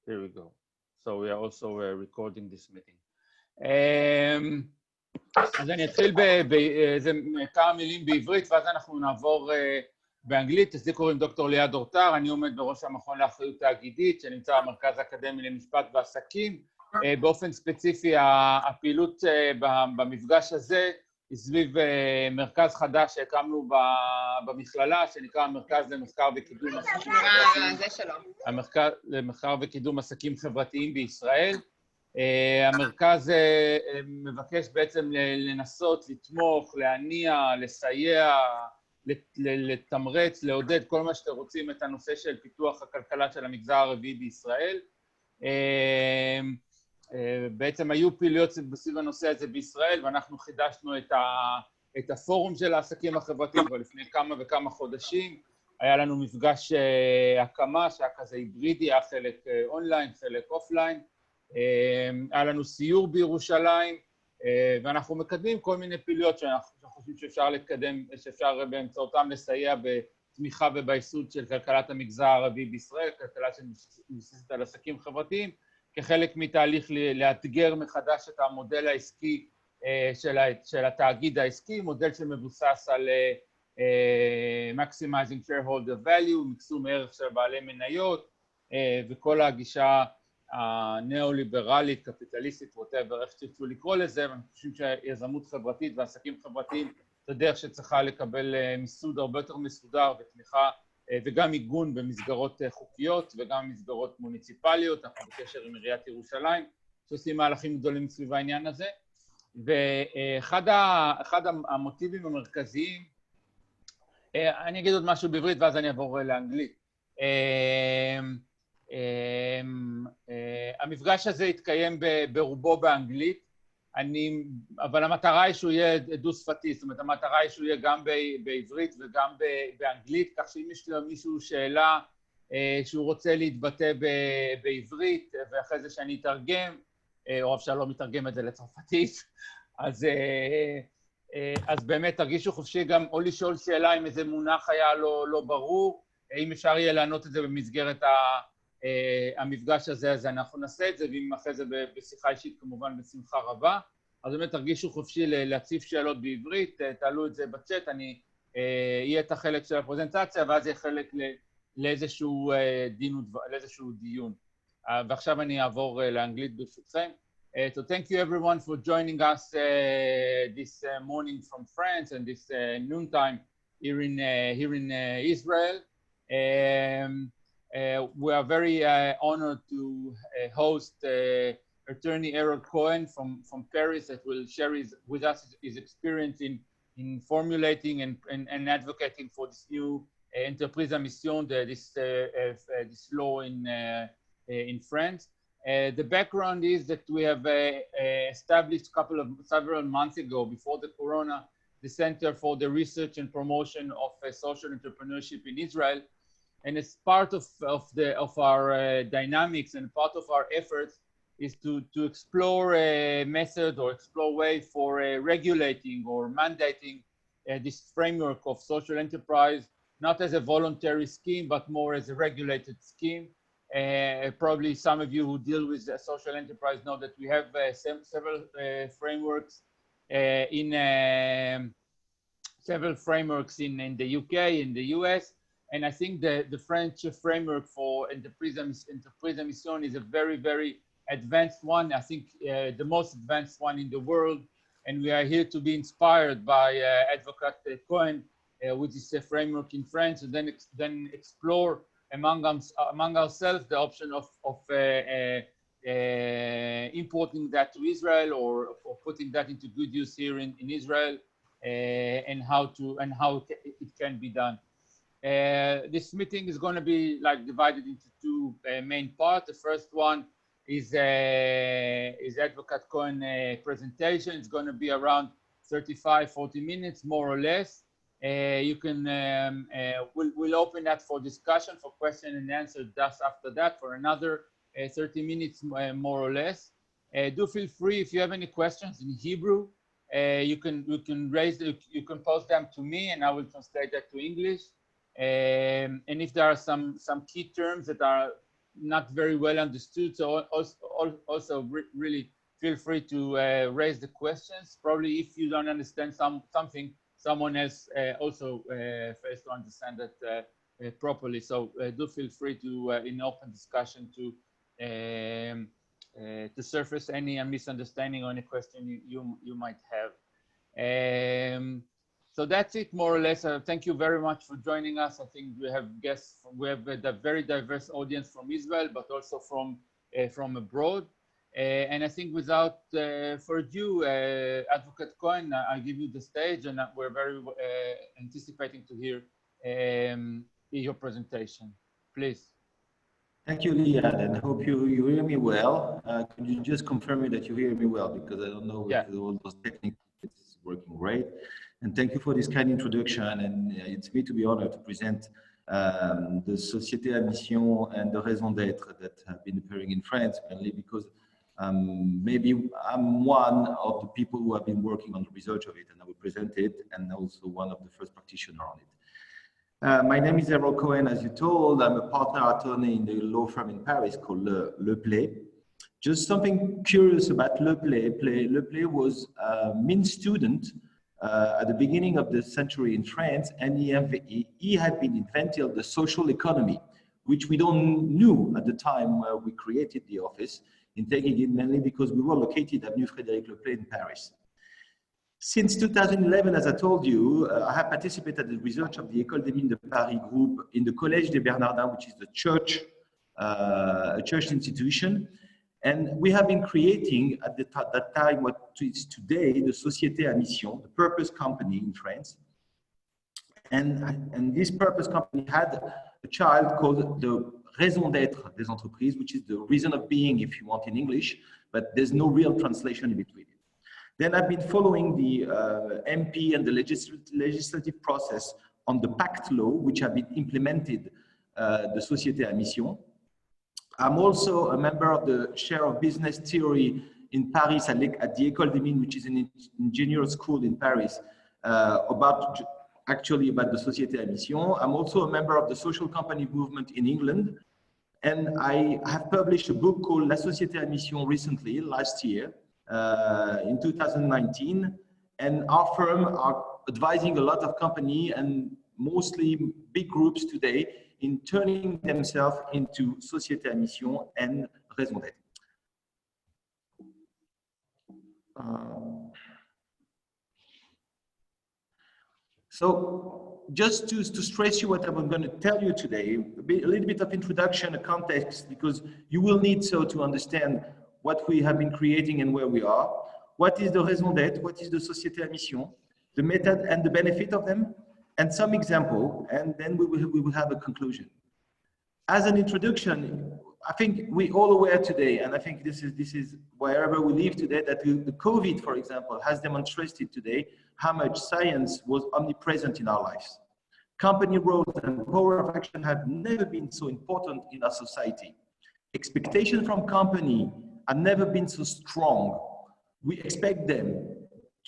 Here we go. So we are also recording this meeting. אז אני אתחיל באיזה כמה מילים בעברית, ואז אנחנו נעבור באנגלית. אז לי קוראים דוקטור ליעד אורטר, אני עומד בראש המכון לאחריות תאגידית, שנמצא במרכז האקדמי למשפט ועסקים. באופן ספציפי, הפעילות במפגש הזה היא סביב מרכז חדש שהקמנו במכללה, שנקרא המרכז למחקר וקידום עסקים חברתיים. המרכז למחקר וקידום עסקים חברתיים בישראל. המרכז מבקש בעצם לנסות, לתמוך, להניע, לסייע, לתמרץ, לעודד כל מה שאתם רוצים את הנושא של פיתוח הכלכלה של המגזר הערבי בישראל. בעצם היו פעילויות בסביב הנושא הזה בישראל, ואנחנו חידשנו את הפורום של העסקים החברתיים כבר לפני כמה וכמה חודשים. היה לנו מפגש הקמה שהיה כזה היברידי, היה חלק אונליין, חלק אופליין. היה לנו סיור בירושלים, ואנחנו מקדמים כל מיני פעילויות שאנחנו חושבים שאפשר לקדם, שאפשר באמצעותם לסייע בתמיכה ובייסוד של כלכלת המגזר הערבי בישראל, כלכלה שמבוססת על עסקים חברתיים, כחלק מתהליך לאתגר מחדש את המודל העסקי של התאגיד העסקי, מודל שמבוסס על maximizing shareholder value, מקסום ערך של בעלי מניות, וכל הגישה הנאו-ליברלית, קפיטליסטית, whatever, איך שתרצו לקרוא לזה, ואנחנו חושבים שיזמות חברתית ועסקים חברתיים זה דרך שצריכה לקבל מיסוד הרבה יותר מסודר ותמיכה וגם עיגון במסגרות חוקיות וגם במסגרות מוניציפליות. אנחנו בקשר עם עיריית ירושלים שעושים מהלכים גדולים סביב העניין הזה. ואחד המוטיבים המרכזיים, אני אגיד עוד משהו בעברית ואז אני אעבור לאנגלית. המפגש הזה יתקיים ברובו באנגלית, אבל המטרה היא שהוא יהיה דו-שפתי, זאת אומרת המטרה היא שהוא יהיה גם בעברית וגם באנגלית, כך שאם יש למישהו שאלה שהוא רוצה להתבטא בעברית ואחרי זה שאני אתרגם, או אפשר לא מתרגם את זה לצרפתית, אז באמת תרגישו חופשי גם או לשאול שאלה אם איזה מונח היה לא ברור, אם אפשר יהיה לענות את זה במסגרת המפגש הזה, אז אנחנו נעשה את זה, ואם אחרי זה בשיחה אישית כמובן בשמחה רבה. אז באמת תרגישו חופשי להציף שאלות בעברית, תעלו את זה בצ'אט, אני יהיה את החלק של הפרזנטציה, ואז יהיה חלק לאיזשהו דיון. ועכשיו אני אעבור לאנגלית ברשותכם. So thank you everyone for joining us this morning from France and this noontime here in Israel. We are very honored to host attorney Errol Cohen from Paris that will share with us his experience in formulating and advocating for this new Entreprise mission, this law in France. The background is that we have established several months ago, before the corona, the Center for the Research and Promotion of Social Entrepreneurship in Israel. And as part of our dynamics and part of our efforts is to explore a method or explore way for regulating or mandating this framework of social enterprise, not as a voluntary scheme, but more as a regulated scheme. Probably some of you who deal with social enterprise know that we have several frameworks in the UK, in the US. And I think the French framework for Entreprise mission is a very, very advanced one. I think the most advanced one in the world. And we are here to be inspired by Advocate Cohen with this framework in France, and then explore among ourselves the option of importing that to Israel or putting that into good use here in Israel, and how it can be done. This meeting is going to be divided into two main parts. The first one is Advocate Cohen presentation. It's going to be around 35-40 minutes, more or less. You can we'll open that for discussion, for question and answer. Just after that, for another 30 minutes, more or less. Do feel free if you have any questions in Hebrew. You can post them to me, and I will translate that to English. And if there are some key terms that are not very well understood. So also really feel free to raise the questions. Probably if you don't understand something, someone else also fails to understand that properly. So do feel free to, in open discussion, to surface any misunderstanding or any question you might have. So that's it, more or less. Thank you very much for joining us. I think we have guests. We have a very diverse audience from Israel, but also from abroad. And I think without further ado, Advocate Cohen, I give you the stage, and we're very anticipating to hear your presentation. Please. Thank you, Liad, and I hope you hear me well. Could you just confirm me that you hear me well? Because I don't know if all those technical it's working great. And thank you for this kind introduction. And it's me to be honored to present the Société à Mission and the Raison d'être that have been appearing in France, mainly because maybe I'm one of the people who have been working on the research of it, and I will present it, and also one of the first practitioners on it. My name is Errol Cohen, as you told. I'm a partner attorney in the law firm in Paris called Le Play. Just something curious about Le Play. Le Play was a mean student at the beginning of the century in France, and he had been inventing the social economy, which we don't knew at the time where we created the office, in taking it mainly because we were located at Avenue Frédéric Le Play in Paris. Since 2011, as I told you, I have participated in the research of the École des Mines de Paris group in the Collège des Bernardins, which is the church, a church institution. And we have been creating at that time what is today the Société à Mission, the purpose company in France. And this purpose company had a child called the Raison d'être des entreprises, which is the reason of being, if you want, in English, but there's no real translation in between. Then I've been following the MP and the legislative process on the PACT law, which have been implemented the Société à Mission. I'm also a member of the chair of business theory in Paris at the École des Mines, which is an engineering school in Paris, about the Société à Mission. I'm also a member of the social company movement in England. And I have published a book called La Société à Mission recently, last year, in 2019, and our firm are advising a lot of companies and mostly big groups today in turning themselves into Société à Mission and Raison d'être. So just to stress you what I'm going to tell you today, a little bit of introduction, a context, because you will need so to understand what we have been creating and where we are. What is the raison d'être? What is the Société à Mission? The method and the benefit of them, and some example, and then we will have a conclusion. As an introduction, I think we all aware today, and I think this is wherever we live today, that the COVID, for example, has demonstrated today how much science was omnipresent in our lives. Company roles and power of action have never been so important in our society. Expectations from company have never been so strong. We expect them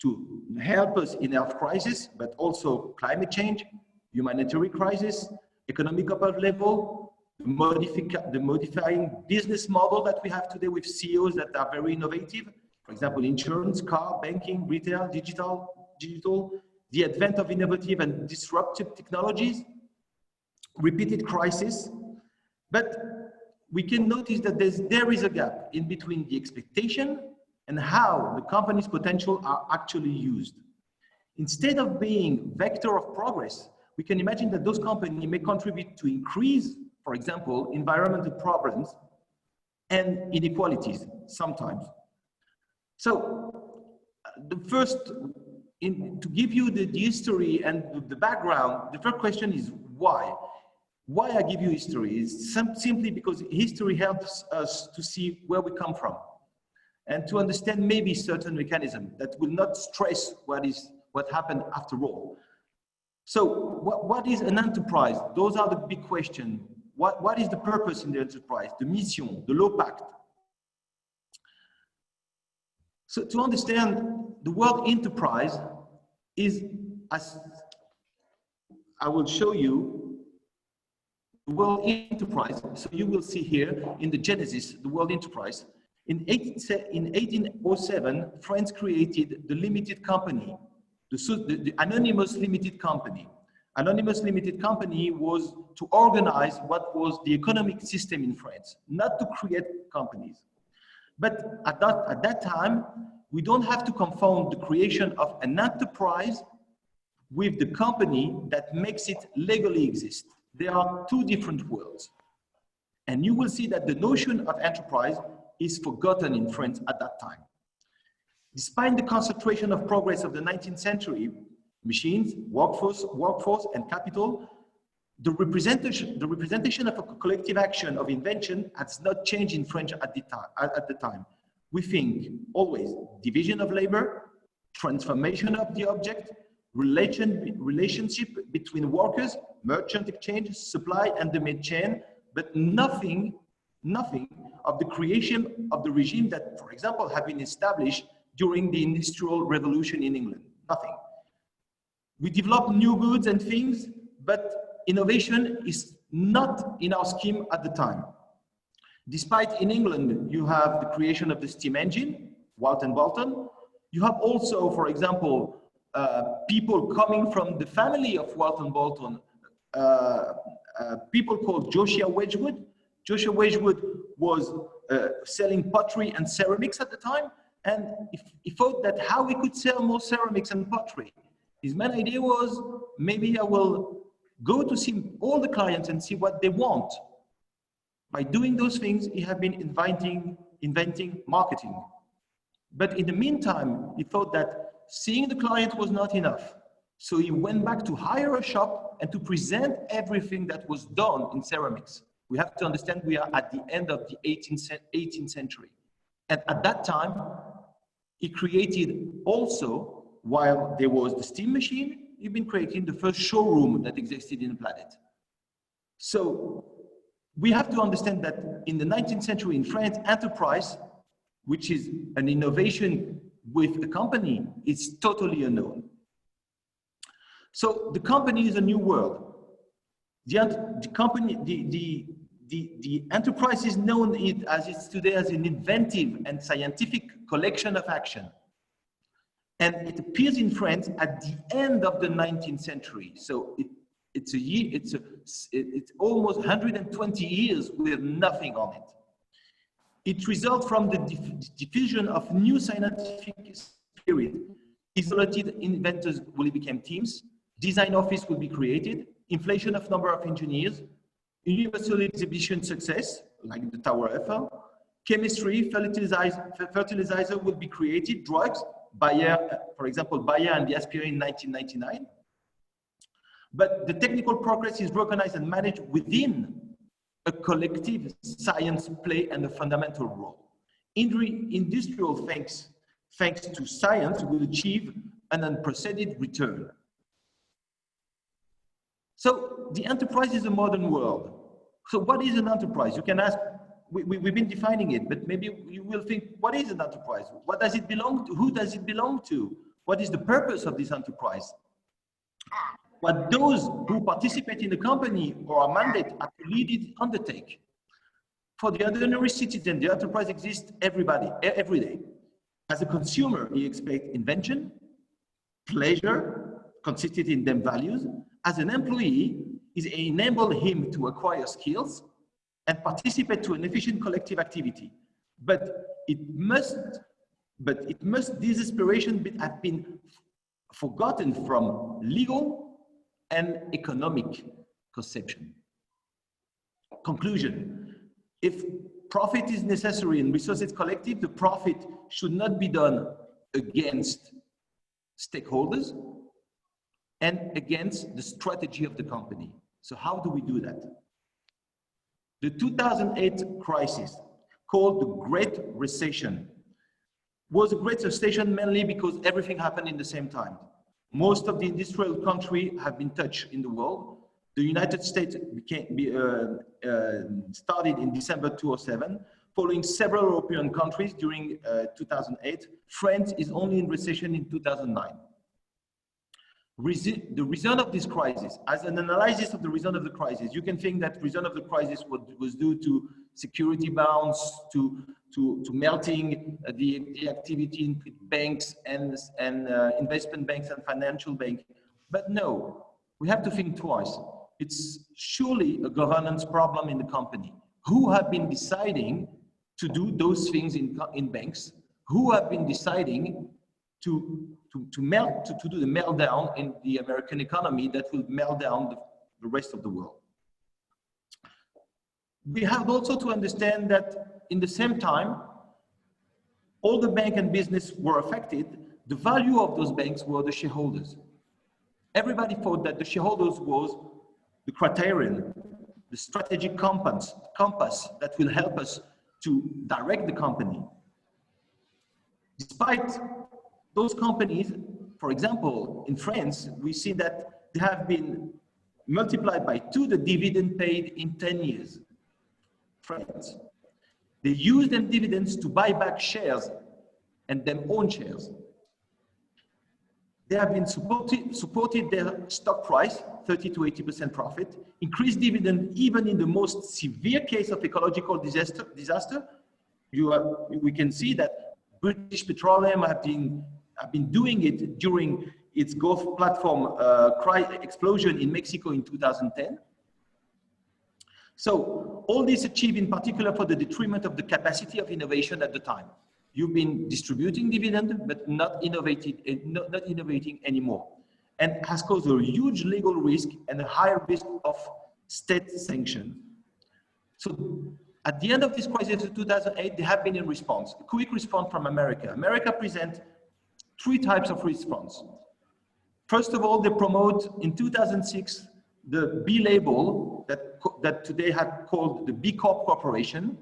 to help us in health crisis, but also climate change, humanitarian crisis, economic upper level, the modifying business model that we have today with CEOs that are very innovative. For example, insurance, car, banking, retail, digital, the advent of innovative and disruptive technologies, repeated crisis. But we can notice that there is a gap in between the expectation and how the company's potential are actually used. Instead of being vector of progress, we can imagine that those companies may contribute to increase, for example, environmental problems and inequalities sometimes. So the first, to give you the history and the background, the first question is why? Why I give you history is simply because history helps us to see where we come from and to understand maybe certain mechanism that will not stress what happened after all. So what is an enterprise? Those are the big questions. What is the purpose in the enterprise? The mission, the law pact. So to understand the word enterprise is, as I will show you, the world enterprise. So you will see here in the Genesis, the world enterprise. In 1807, France created the limited company, the anonymous limited company. Anonymous limited company was to organize what was the economic system in France, not to create companies. But at that time, we don't have to confound the creation of an enterprise with the company that makes it legally exist. There are two different worlds. And you will see that the notion of enterprise is forgotten in France at that time. Despite the concentration of progress of the 19th century, machines, workforce, and capital, the representation of a collective action of invention has not changed in France at the time. We think always division of labor, transformation of the object, relationship between workers, merchant exchange, supply and demand chain, but nothing of the creation of the regime that, for example, have been established during the Industrial Revolution in England. Nothing. We develop new goods and things, but innovation is not in our scheme at the time. Despite in England, you have the creation of the steam engine, Walton Bolton. You have also, for example, people coming from the family of Walton Bolton, people called Joshua Wedgwood. Joshua Wedgwood was selling pottery and ceramics at the time, and he thought that how we could sell more ceramics and pottery. His main idea was, maybe I will go to see all the clients and see what they want. By doing those things, he had been inventing marketing. But in the meantime, he thought that seeing the client was not enough. So he went back to hire a shop and to present everything that was done in ceramics. We have to understand we are at the end of the 18th century. And at that time, he created also, while there was the steam machine, he'd been creating the first showroom that existed in the planet. So we have to understand that in the 19th century in France, enterprise, which is an innovation with a company, is totally unknown. So the company is a new world. The enterprise is known as it's today as an inventive and scientific collection of action. And it appears in France at the end of the 19th century. So it's almost 120 years with nothing on it. It results from the diffusion of new scientific spirit. Isolated inventors will become teams. Design office will be created. Inflation of number of engineers. Universal exhibition success, like the Tower Eiffel. Chemistry, fertilizer will be created. Drugs, Bayer, for example, Bayer and the aspirin in 1999. But the technical progress is recognized and managed within a collective science play and a fundamental role. Industrial thanks to science will achieve an unprecedented return. So the enterprise is a modern world. So what is an enterprise? You can ask, we've been defining it, but maybe you will think, what is an enterprise? What does it belong to? Who does it belong to? What is the purpose of this enterprise? What those who participate in the company or are mandated are to lead it undertake. For the ordinary citizen, the enterprise exists every day. As a consumer, he expects invention, pleasure, consistent in them values. As an employee, it enables him to acquire skills and participate to an efficient collective activity. But this aspiration have been forgotten from legal and economic conception. Conclusion: if profit is necessary and resources collective, the profit should not be done against stakeholders and against the strategy of the company. So how do we do that? The 2008 crisis, called the Great Recession, was a great recession mainly because everything happened in the same time. Most of the industrial countries have been touched in the world. The United States started in December 2007, following several European countries during 2008. France is only in recession in 2009. the reason of this crisis, as an analysis of the reason of the crisis, you can think that reason of the crisis was due to security bonds, to melting the activity in banks and investment banks and financial banks. But no, we have to think twice. It's surely a governance problem in the company. Who have been deciding to do those things in banks? Who have been deciding to do the meltdown in the American economy that will melt down the rest of the world? We have also to understand that in the same time, all the bank and business were affected. The value of those banks were the shareholders. Everybody thought that the shareholders was the criterion, the strategic compass that will help us to direct the company. Despite those companies, for example, in France, we see that they have been multiplied by 2 the dividend paid in 10 years. France. They use them dividends to buy back shares and them own shares. They have been supported their stock price, 30 to 80% profit, increased dividend even in the most severe case of ecological disaster. We can see that British Petroleum have been doing it during its Gulf platform explosion in Mexico in 2010. So all this achieved in particular for the detriment of the capacity of innovation at the time. You've been distributing dividend, but not innovating anymore, and has caused a huge legal risk and a higher risk of state sanction. So at the end of this crisis of 2008, they have been in response, a quick response from America. America presents 3 types of response. First of all, they promote in 2006 the B label that today had called the B Corp Corporation.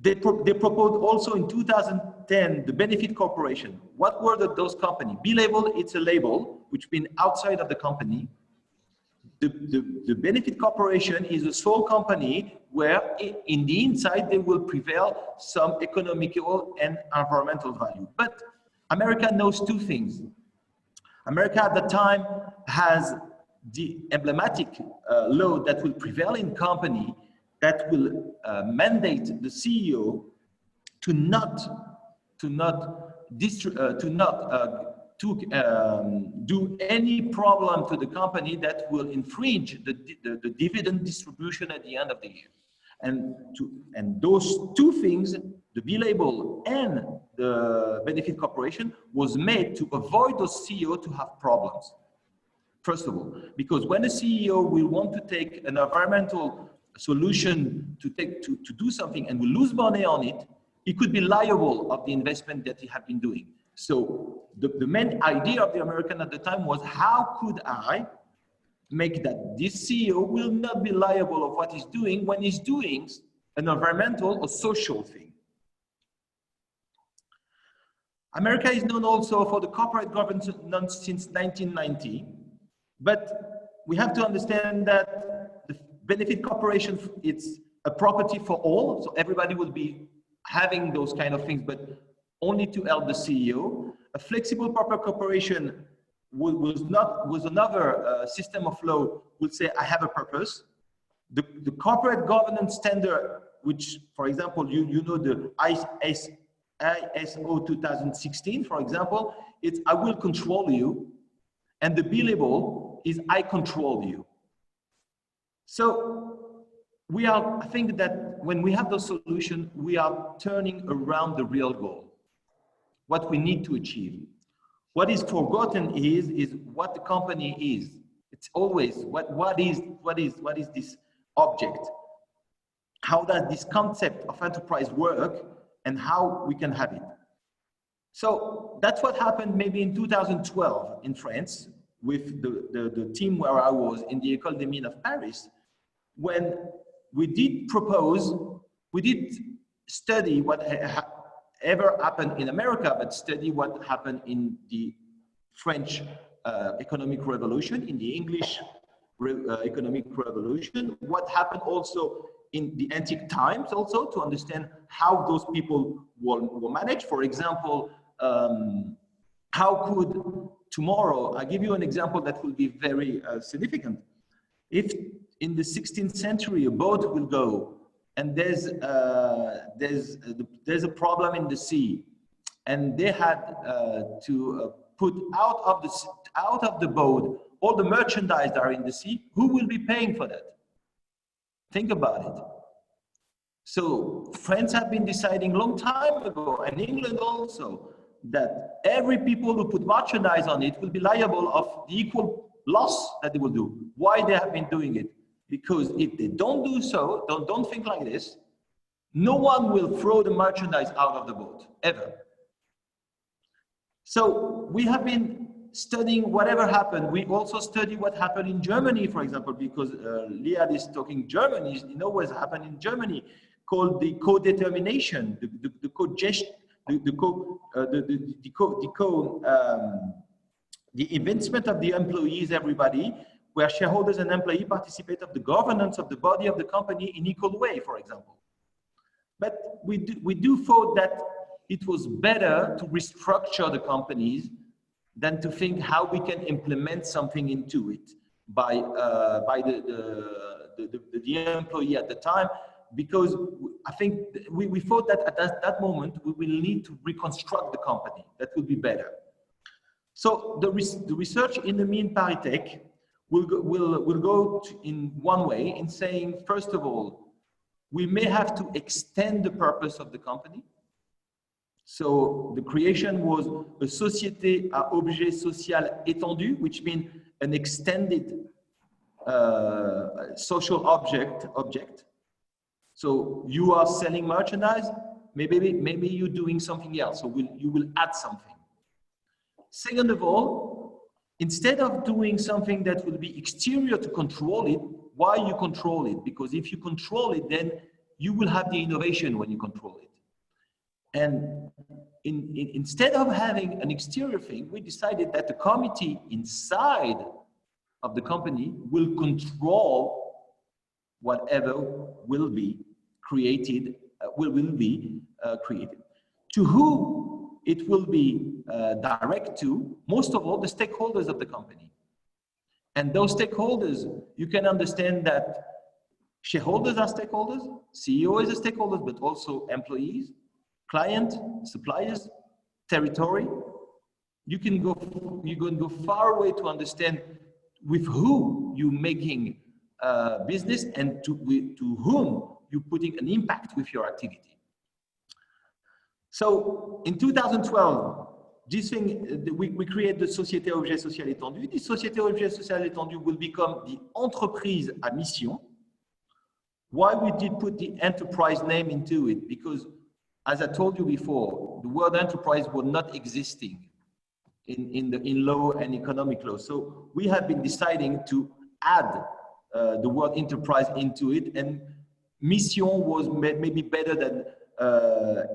They proposed also in 2010 the Benefit Corporation. What were those companies? B label, it's a label which been outside of the company. The Benefit Corporation is a sole company where in the inside they will prevail some economical and environmental value. But America knows 2 things. America at the time has the emblematic law that will prevail in company that will mandate the CEO to not do any problem to the company that will infringe the dividend distribution at the end of the year. And those 2 things, the B label and the Benefit Corporation, was made to avoid those CEO to have problems. First of all, because when a CEO will want to take an environmental solution to do something and will lose money on it, he could be liable of the investment that he had been doing. So the main idea of the American at the time was, how could I make that this CEO will not be liable of what he's doing when he's doing an environmental or social thing. America is known also for the corporate governance since 1990, but we have to understand that the Benefit Corporation, it's a property for all, so everybody will be having those kind of things, but only to help the CEO. A flexible proper corporation was another system of law would say, I have a purpose. The corporate governance standard, which, for example, you know the ISO 2016, for example, it's I will control you, and the B label is I control you. So I think that when we have those solutions, we are turning around the real goal, what we need to achieve. What is forgotten is what the company is. It's always what is this object? How does this concept of enterprise work, and how we can have it? So that's what happened maybe in 2012 in France with the team where I was in the École des Mines of Paris, when we did study what ever happened in America, but study what happened in the French economic revolution, in the English economic revolution, what happened also in the antique times, also to understand how those people were managed. For example, how could tomorrow, I give you an example that will be very significant. If in the 16th century a boat will go and there's a problem in the sea, and they had to put out of the boat all the merchandise that are in the sea, who will be paying for that? Think about it. So France have been deciding long time ago, and England also, that every people who put merchandise on it will be liable of the equal loss that they will do. Why they have been doing it? Because if they don't do so, don't think like this, no one will throw the merchandise out of the boat, ever. So we have been studying whatever happened. We also study what happened in Germany, for example, because Liad is talking German. You know what happened in Germany, called the co-determination, the investment of the employees, everybody, where shareholders and employees participate of the governance of the body of the company in equal way, for example. But we do thought that it was better to restructure the companies than to think how we can implement something into it by the employee at the time, because I think we thought that at that moment we will need to reconstruct the company. That would be better. So the research in the mean Paritech will go in one way, in saying, first of all, we may have to extend the purpose of the company. So the creation was a société à objet social étendu, which means an extended social object. So you are selling merchandise, maybe you're doing something else, so you will add something. Second of all, instead of doing something that will be exterior to control it, why you control it? Because if you control it, then you will have the innovation when you control it. And instead of having an exterior thing, we decided that the committee inside of the company will control whatever will be created, created. To who it will be direct to, most of all, the stakeholders of the company. And those stakeholders, you can understand that shareholders are stakeholders, CEO is a stakeholder, but also employees, client, suppliers, territory. You can go far away to understand with who you're making business and to whom you're putting an impact with your activity. So in 2012, this thing, we create the Société Objet Social Étendu. The Société Objet Social Étendu will become the Entreprise à mission. Why we did put the enterprise name into it? Because, as I told you before, the word enterprise was not existing in law and economic law. So we have been deciding to add the word enterprise into it, and mission was maybe better than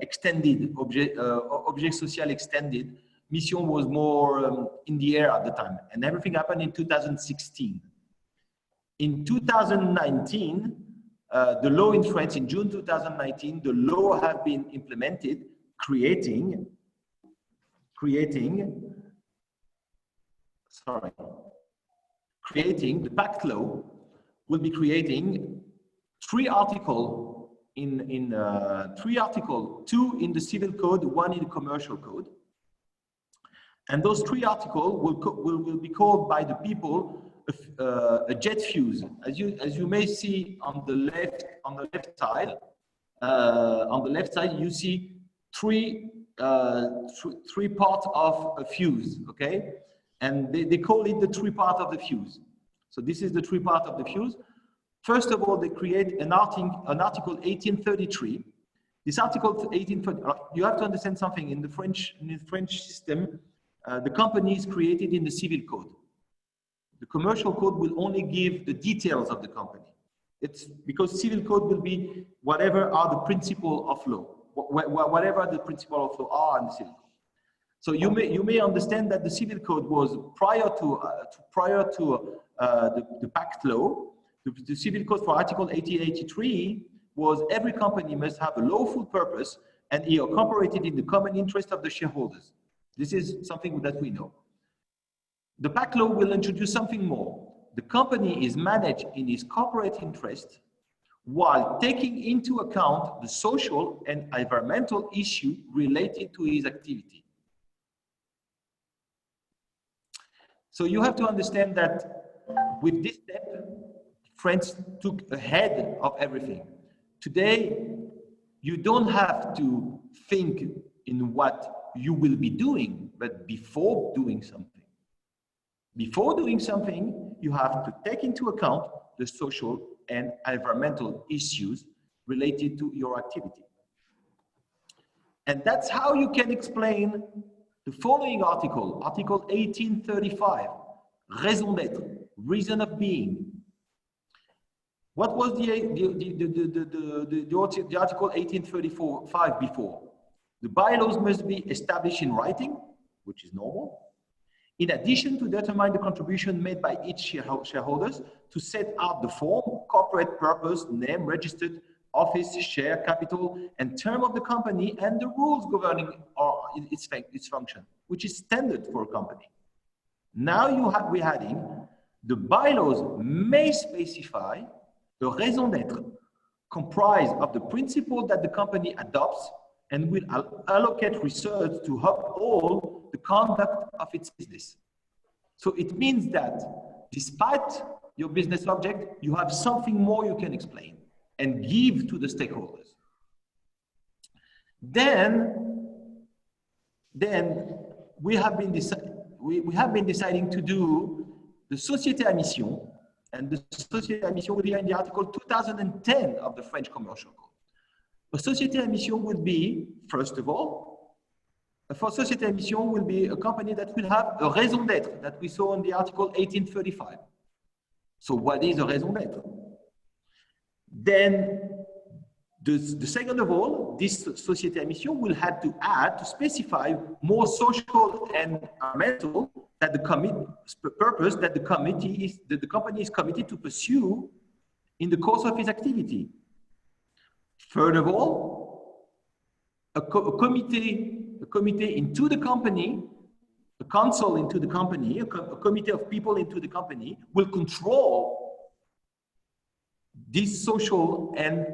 extended, objet social extended. Mission was more in the air at the time, and everything happened in 2016. In 2019, the law in France, in June 2019, the law have been implemented, creating the PACT law will be creating three articles two in the civil code, one in the commercial code. And those three articles will be called by the people a jet fuse. As you may see on the left side, you see three parts of a fuse, okay? And they call it the three part of the fuse. So this is the three part of the fuse. First of all, they create an article 1833. This article 1833, you have to understand something. In the French system, the company is created in the civil code. The commercial code will only give the details of the company. It's because civil code will be whatever are the principles of law, whatever the principles of law are in the civil code. So you may understand that the civil code was prior to the PACT law. The civil code for article 1883 was every company must have a lawful purpose and incorporated in the common interest of the shareholders. This is something that we know. The PAC law will introduce something more. The company is managed in its corporate interest while taking into account the social and environmental issue related to his activity. So you have to understand that with this step, France took ahead of everything. Today, you don't have to think in what you will be doing, but before doing something. Before doing something, you have to take into account the social and environmental issues related to your activity. And that's how you can explain the following article, Article 1835, raison d'être, reason of being. What was the Article 1835 before? The bylaws must be established in writing, which is normal. In addition, to determine the contribution made by each shareholders, to set out the form, corporate purpose, name, registered office, share capital, and term of the company, and the rules governing its function, which is standard for a company. Now we're adding, the bylaws may specify the raison d'être, comprised of the principle that the company adopts and will allocate research to uphold the conduct of its business. So it means that despite your business object, you have something more you can explain and give to the stakeholders. Then we have been deciding to do the société à mission, and the société à mission will be in the Article 2010 of the French Commercial Code. A société à mission would be, first of all, a société à mission will be a company that will have a raison d'être that we saw in the Article 1835. So what is a raison d'être? Then the second of all, this société à mission will have to add to specify more social and environmental that the purpose that the company is committed to pursue in the course of its activity. Third of all, a committee into the company, a council into the company, a committee of people into the company will control this social and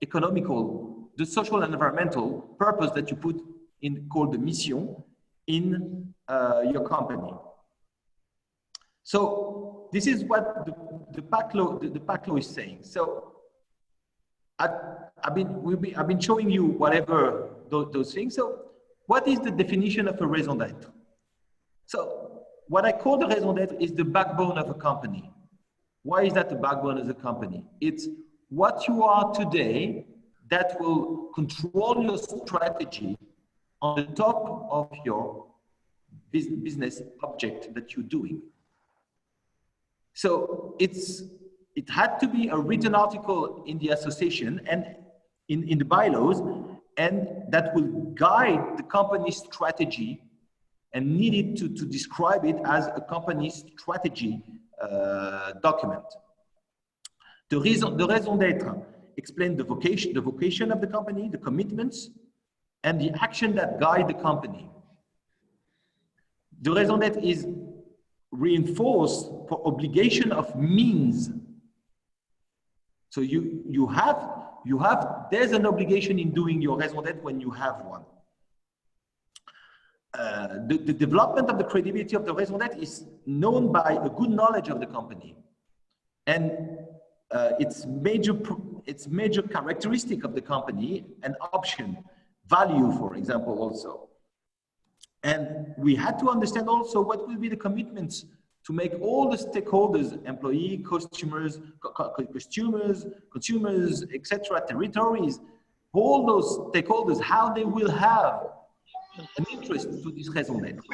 the social and environmental purpose that you put in, called the mission, in your company. So this is what the PAC law is saying. So I've been showing you whatever those things. So what is the definition of a raison d'être? So what I call the raison d'être is the backbone of a company. Why is that the backbone of the company? It's what you are today that will control your strategy on the top of your business object that you're doing. So it had to be a written article in the association and in the bylaws, and that will guide the company's strategy and needed to describe it as a company's strategy document. The raison d'être explains the vocation of the company, the commitments, and the action that guide the company. The raison d'être is reinforced for obligation of means. So there's an obligation in doing your raison d'être when you have one. The development of the credibility of the raison d'être is known by a good knowledge of the company and its major characteristic of the company and option, value, for example, also. And we had to understand also what will be the commitments to make all the stakeholders, employee, consumers, etc., territories, all those stakeholders, how they will have an interest to this raison d'être.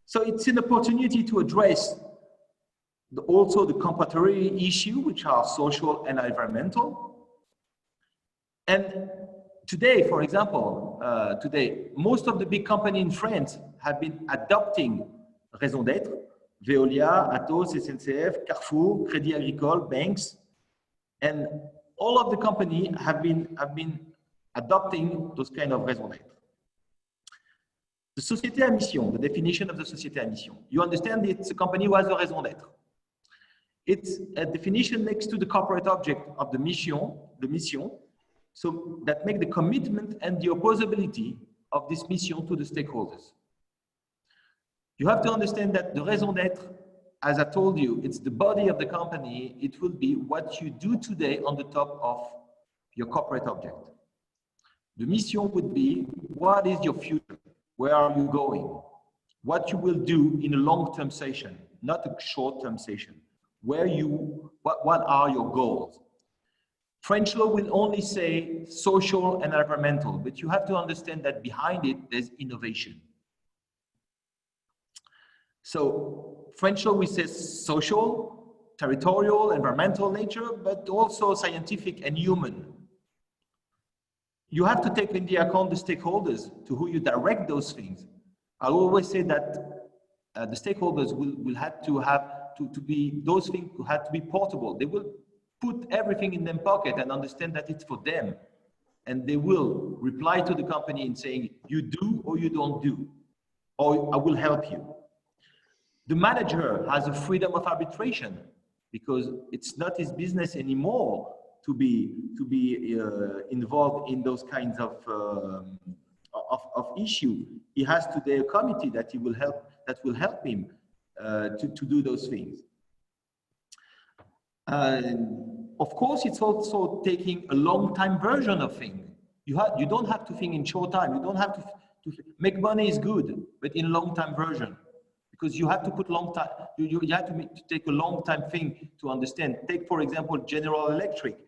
So it's an opportunity to address also the complementary issue, which are social and environmental. And today, for example, most of the big companies in France have been adopting raison d'être. Veolia, Atos, SNCF, Carrefour, Crédit Agricole, banks, and all of the companies have been adopting those kind of raison d'être. The société à mission, the definition of the société à mission. You understand it's a company who has a raison d'être. It's a definition next to the corporate object of the mission, so that make the commitment and the opposability of this mission to the stakeholders. You have to understand that the raison d'être, as I told you, it's the body of the company. It will be what you do today on the top of your corporate object. The mission would be, what is your future? Where are you going? What you will do in a long-term session, not a short-term session. What are your goals? French law will only say social and environmental, but you have to understand that behind it, there's innovation. So French law, we say social, territorial, environmental nature, but also scientific and human. You have to take into account the stakeholders to who you direct those things. I always say that the stakeholders will have to be, those things have to be portable. They will put everything in their pocket and understand that it's for them. And they will reply to the company in saying, you do or you don't do, or I will help you. The manager has a freedom of arbitration because it's not his business anymore to be involved in those kinds of issue. He has today a committee that will help him to do those things. Of course, it's also taking a long time version of things. You don't have to think in short time. You don't have to make money is good, but in long time version. Because you have to put long time, you have to take a long time thing to understand. Take, for example, General Electric,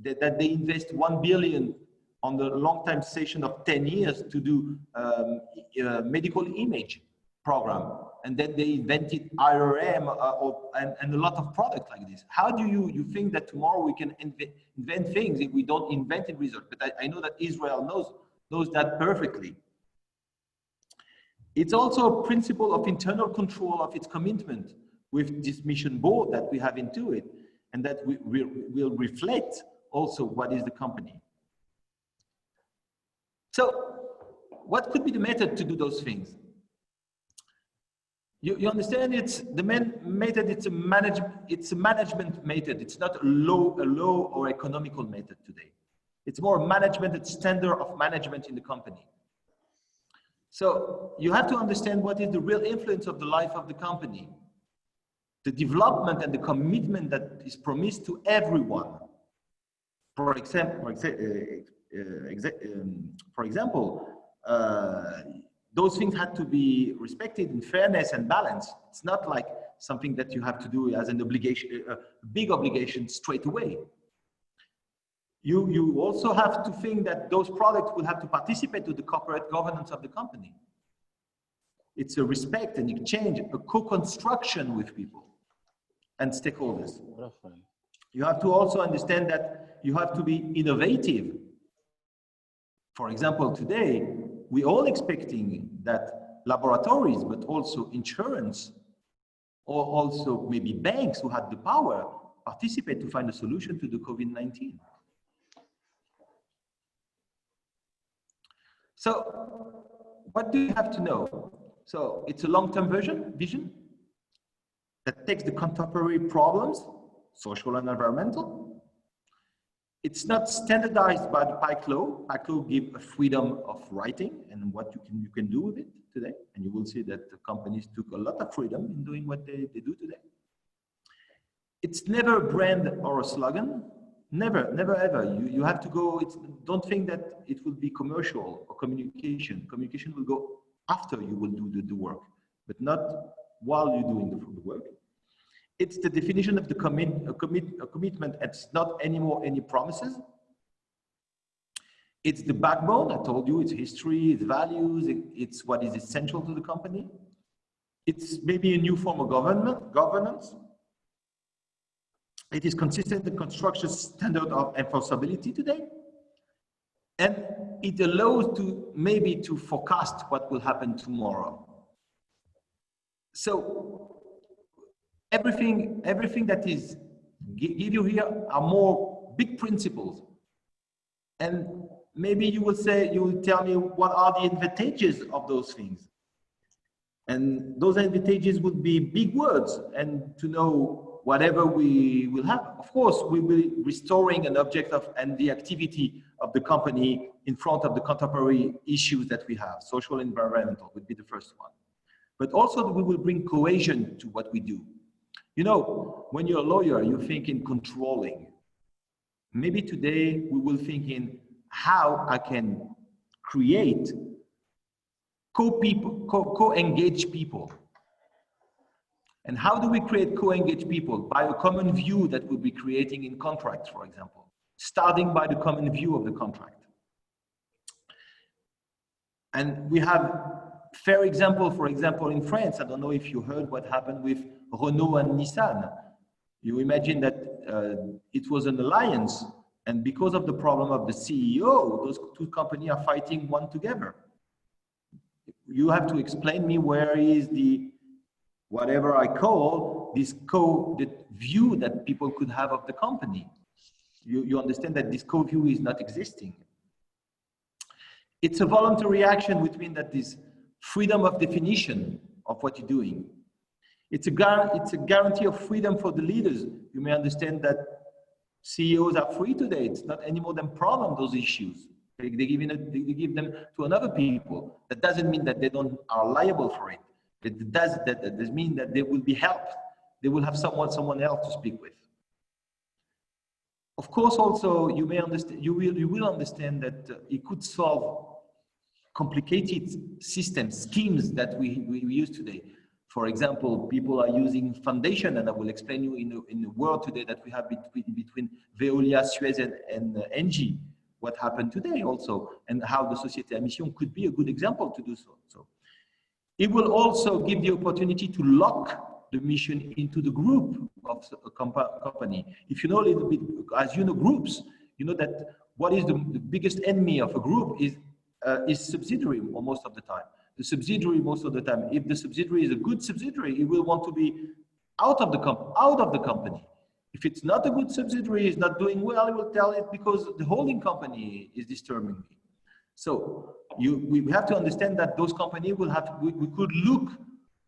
that they invest 1 billion on the long time session of 10 years to do medical image program. And then they invented IRM and a lot of products like this. How do you think that tomorrow we can invent things if we don't invent the result? But I know that Israel knows that perfectly. It's also a principle of internal control of its commitment with this mission board that we have into it, and that will reflect also what is the company. So what could be the method to do those things? You understand it's the method, it's a management method. It's not a law or economical method today. It's more management, it's standard of management in the company. So you have to understand what is the real influence of the life of the company, the development and the commitment that is promised to everyone. For example, those things had to be respected in fairness and balance. It's not like something that you have to do as an obligation, a big obligation straight away. You also have to think that those products will have to participate to the corporate governance of the company. It's a respect and exchange, a co-construction with people and stakeholders. You have to also understand that you have to be innovative. For example, today, we're all expecting that laboratories, but also insurance, or also maybe banks who had the power, participate to find a solution to the COVID-19. So what do you have to know? So it's a long-term vision that takes the contemporary problems, social and environmental. It's not standardized by the PIKE law. PIKE law gives a freedom of writing and what you can do with it today. And you will see that the companies took a lot of freedom in doing what they do today. It's never a brand or a slogan. Never, never ever. You have to go, don't think that it will be commercial or communication. Communication will go after you will do the work, but not while you're doing the work. It's the definition of the commitment. It's not anymore any promises. It's the backbone. I told you, it's history, it's values, it's what is essential to the company. It's maybe a new form of governance. It is consistent with construction standard of enforceability today. And it allows maybe to forecast what will happen tomorrow. So everything that give you here are more big principles. And maybe you will tell me what are the advantages of those things. And those advantages would be big words, and to know whatever we will have. Of course, we will be restoring an object of and the activity of the company in front of the contemporary issues that we have. Social and environmental would be the first one. But also we will bring cohesion to what we do. You know, when you're a lawyer, you think in controlling. Maybe today we will think in how I can create co-engaged people. And how do we create co-engaged people? By a common view that we'll be creating in contracts, for example, starting by the common view of the contract. And we have fair example, for example, in France. I don't know if you heard what happened with Renault and Nissan. You imagine that it was an alliance, and because of the problem of the CEO, those two companies are fighting one together. You have to explain me where is the, whatever I call, this the view that people could have of the company. You understand that this co-view is not existing. It's a voluntary action, which means that this freedom of definition of what you're doing. It's a guarantee of freedom for the leaders. You may understand that CEOs are free today. It's not anymore them problem, those issues. They give them to another people. That doesn't mean that they don't are liable for it. That does mean that they will be helped. They will have someone else to speak with. Of course, also you may understand. You will understand that it could solve complicated schemes that we use today. For example, people are using foundation, and I will explain you in the world today that we have between Veolia, Suez, and Engie. What happened today also, and how the Société à Mission could be a good example to do so. So it will also give the opportunity to lock the mission into the group of a company. If you know a little bit, as you know groups, you know that what is the biggest enemy of a group is subsidiary most of the time. The subsidiary most of the time, if the subsidiary is a good subsidiary, it will want to be out of the company. If it's not a good subsidiary, it's not doing well, it will tell it because the holding company is disturbing me. So we have to understand that those companies will have, we could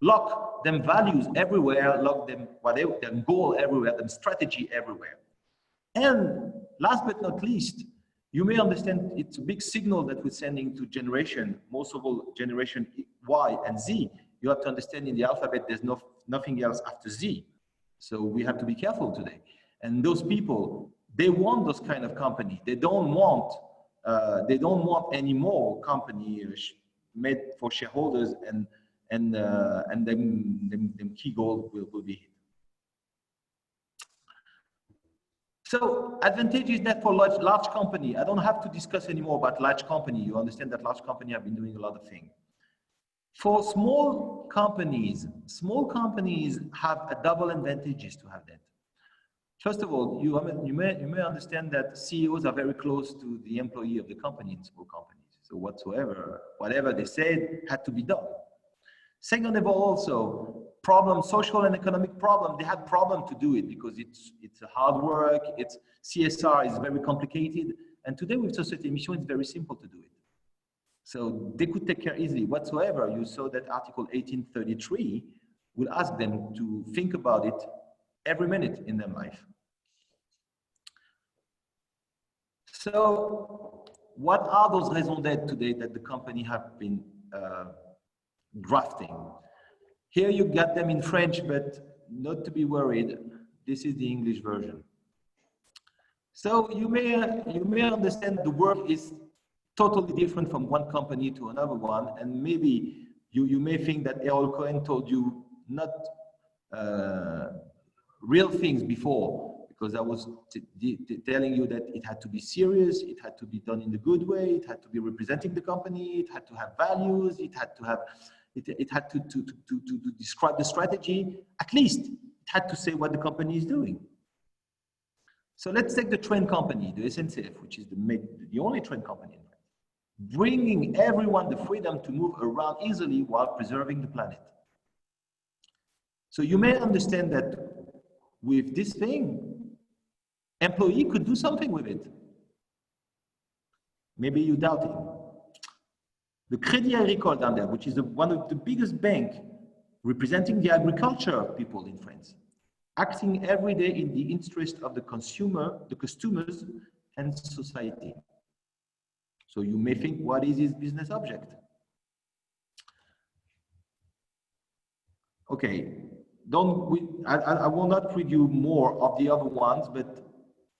lock them values everywhere, lock them whatever, them goal everywhere, them strategy everywhere. And last but not least, you may understand it's a big signal that we're sending to generation, most of all generation Y and Z. You have to understand in the alphabet, there's nothing else after Z. So we have to be careful today. And those people, they want those kind of company. They don't want any more company made for shareholders and them key goal will be hit. So advantage is that for large company. I don't have to discuss anymore about large company. You understand that large company have been doing a lot of things. For small companies have a double advantages to have that. First of all, you may understand that CEOs are very close to the employee of the company in small companies. So whatever they said had to be done. Second of all, also social and economic problem. They had problem to do it because it's a hard work. It's CSR is very complicated, and today with Société Mission, it's very simple to do it. So they could take care easily whatsoever. You saw that Article 1833 will ask them to think about it every minute in their life. So what are those raisons d'être today that the company have been drafting? Here you got them in French, but not to be worried. This is the English version. So you may understand the work is totally different from one company to another one, and maybe you may think that Errol Cohen told you not real things before, because I was telling you that it had to be serious, it had to be done in a good way, it had to be representing the company, it had to have values, it had to have, it had to describe the strategy. At least it had to say what the company is doing. So let's take the train company, the SNCF, which is the only train company in France, bringing everyone the freedom to move around easily while preserving the planet. So you may understand that with this thing, employee could do something with it. Maybe you're doubting. The Crédit Agricole down there, which is one of the biggest banks representing the agriculture people in France, acting every day in the interest of the consumer, the customers, and society. So you may think, what is his business object? Okay, I will not read you more of the other ones, but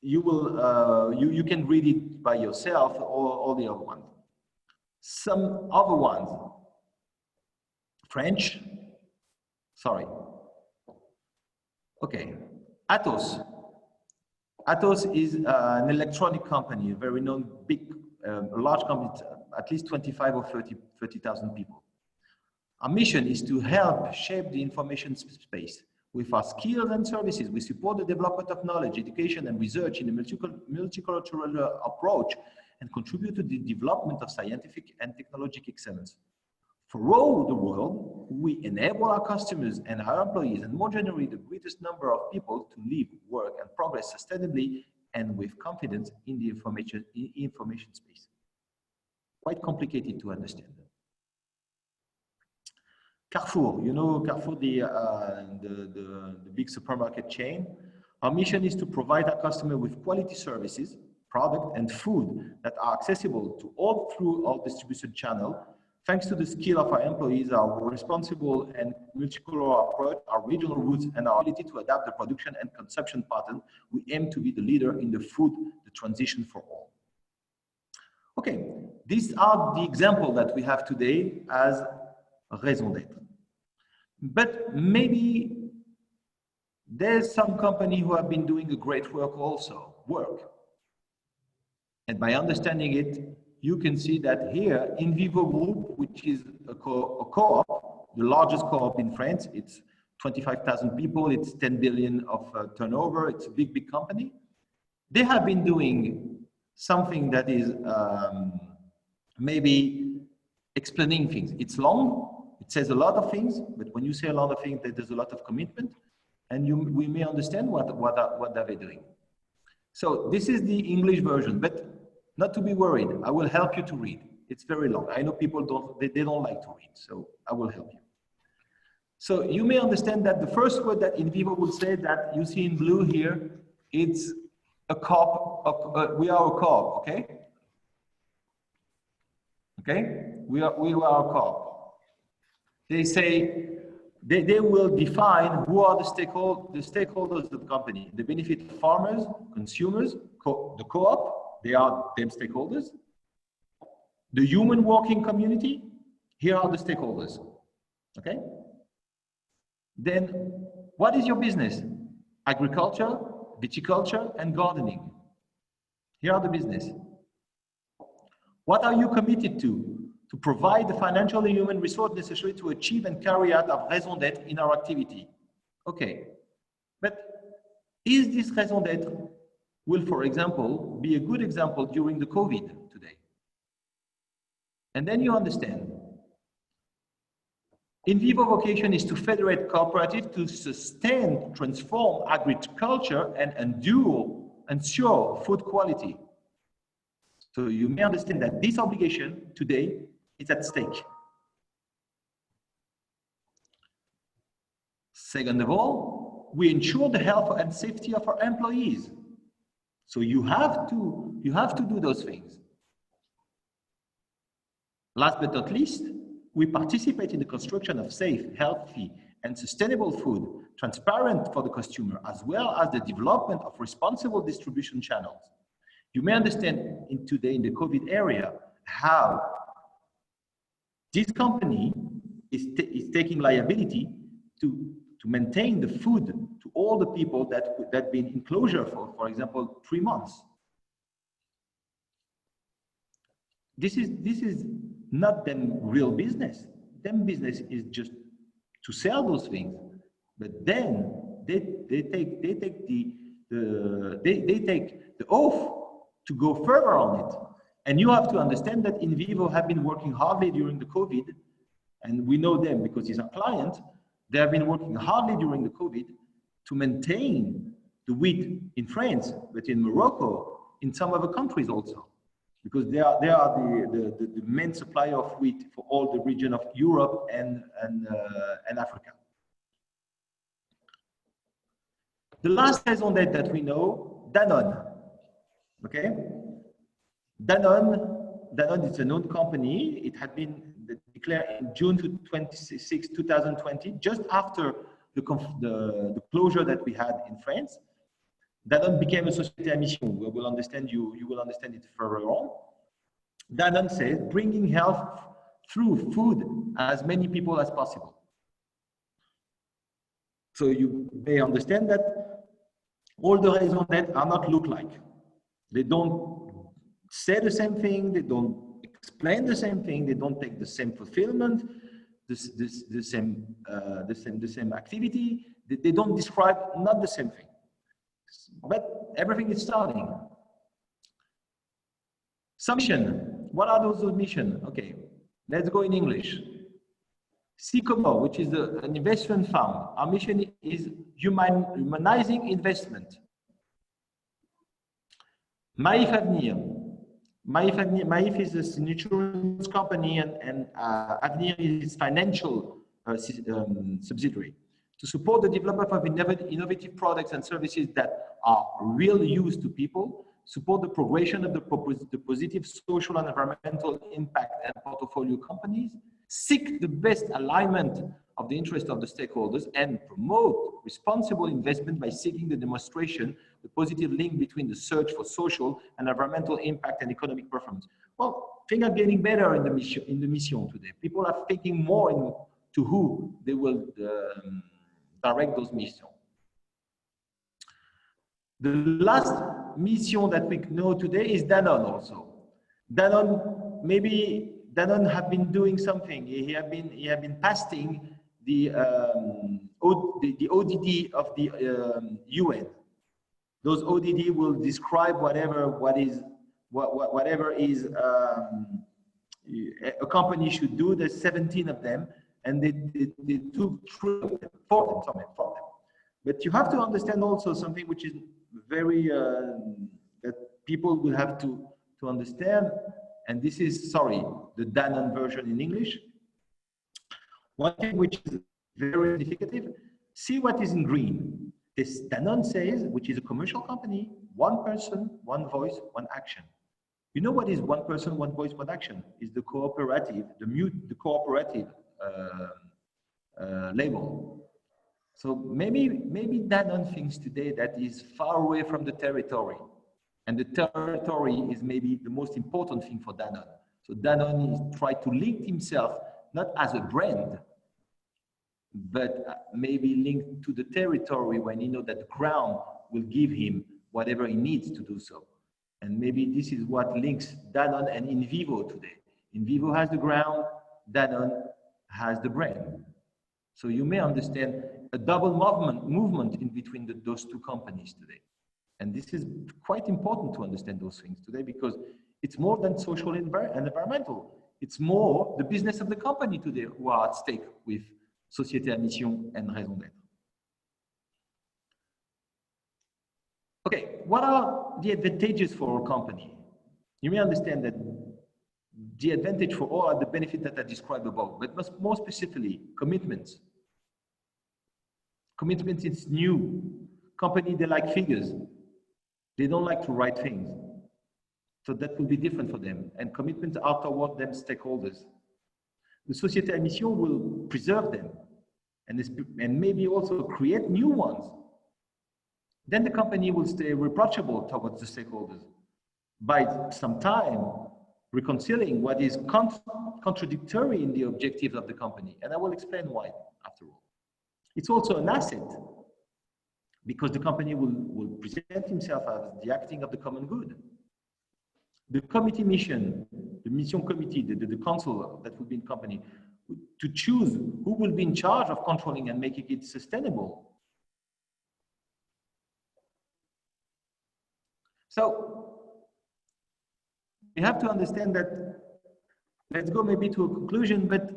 you will you can read it by yourself, all the other ones. Some other ones, French, sorry. Okay, Atos. Atos is an electronic company, a very known, big, large company, at least 25 or 30,000 people. Our mission is to help shape the information space. With our skills and services, we support the development of knowledge, education, and research in a multicultural approach and contribute to the development of scientific and technological excellence. Throughout the world, we enable our customers and our employees, and more generally, the greatest number of people to live, work, and progress sustainably and with confidence in the information space. Quite complicated to understand. Carrefour, you know Carrefour, the big supermarket chain. Our mission is to provide our customer with quality services, product, and food that are accessible to all through our distribution channel. Thanks to the skill of our employees, our responsible and multicultural approach, our regional roots, and our ability to adapt the production and consumption pattern, we aim to be the leader in the food, the transition for all. Okay, these are the examples that we have today as raison d'être. But maybe there's some company who have been doing a great work also, And by understanding it, you can see that here, In Vivo Group, which is a co-op, the largest co-op in France, it's 25,000 people, it's 10 billion of turnover, it's a big, big company. They have been doing something that is maybe explaining things. It's long, it says a lot of things, but when you say a lot of things, there's a lot of commitment, and we may understand what are they doing. So this is the English version, but not to be worried. I will help you to read. It's very long. I know people they don't like to read, so I will help you. So you may understand that the first word that In Vivo will say that you see in blue here, it's a co-op. We are a co-op, okay? Okay, we are a co-op. They say they will define who are the stakeholders of the company. The benefit farmers, consumers, the co-op, they are them stakeholders. The human working community, here are the stakeholders. Okay? Then what is your business? Agriculture, viticulture, and gardening. Here are the business. What are you committed to? To provide the financial and human resource necessary to achieve and carry out our raison d'être in our activity. Okay, but is this raison d'être will, for example, be a good example during the COVID today? And then you understand. In Vivo vocation is to federate cooperatives to sustain, transform agriculture and ensure food quality. So you may understand that this obligation today is at stake. Second of all, we ensure the health and safety of our employees. So you have to do those things. Last but not least, we participate in the construction of safe, healthy, and sustainable food, transparent for the consumer, as well as the development of responsible distribution channels. You may understand today in the COVID area how this company is taking liability to maintain the food to all the people that been in closure for example, 3 months. This is not them real business. Them business is just to sell those things, but then they take the oath to go further on it. And you have to understand that In Vivo have been working hardly during the COVID, and we know them because he's a client. They have been working hardly during the COVID to maintain the wheat in France, but in Morocco, in some other countries also. because they are the main supplier of wheat for all the region of Europe and Africa. The last raison d'être that we know, Danone. Okay, Danone is a known company. It had been declared in June 26, 2020, just after the closure that we had in France. Danone became a société à mission. We will understand you will understand it further on. Danone says bringing health through food as many people as possible. So you may understand that all the raisons d'être are not look like. They don't say the same thing. They don't explain the same thing. They don't take the same fulfillment, the same activity. They don't describe not the same thing. But everything is starting. Some mission. What are those missions? Okay, let's go in English. Sycomore, which is an investment fund, our mission is humanizing investment. Maïf Avenir. Maïf is an insurance company, and Avenir is financial subsidiary to support the development of innovative products and services that are real use to people, support the progression of the positive social and environmental impact and portfolio companies, seek the best alignment of the interest of the stakeholders, and promote responsible investment by seeking the demonstration, the positive link between the search for social and environmental impact and economic performance. Well, things are getting better in the mission today. People are thinking more into who they will direct those missions. The last mission that we know today is Danone also. Danone, maybe Danone have been doing something. He have been passing the ODD of the UN. Those ODD will describe whatever is a company should do. There's 17 of them, and they took 3 of them, 4 of them, sorry, 4 of them. But you have to understand also something which is very that people will have to understand, and this is, sorry, the Danone version in English. One thing which is very significant, see what is in green. This Danone says, which is a commercial company, one person, one voice, one action. You know what is one person, one voice, one action? Is the cooperative, the cooperative label. So maybe Danone thinks today that is far away from the territory, and the territory is maybe the most important thing for Danone. So Danone is trying to link himself not as a brand, but maybe linked to the territory when he knows that the ground will give him whatever he needs to do so. And maybe this is what links Danone and InVivo today. InVivo has the ground, Danone has the brand. So you may understand a double movement in between those two companies today. And this is quite important to understand those things today, because it's more than social and environmental. It's more the business of the company today who are at stake with Société à mission and raison d'être. Okay, what are the advantages for our company? You may understand that the advantage for all are the benefits that I described above, but more specifically, commitments. Commitments, it's new. Company, they like figures. They don't like to write things. So that will be different for them. And commitments are toward them stakeholders. The Société à mission will preserve them and maybe also create new ones. Then the company will stay reproachable towards the stakeholders by some time reconciling what is contradictory in the objectives of the company. And I will explain why after all. It's also an asset because the company will present himself as the acting of the common good. The committee mission, the mission committee, the council that will be in company, to choose who will be in charge of controlling and making it sustainable. So we have to understand that, let's go maybe to a conclusion, but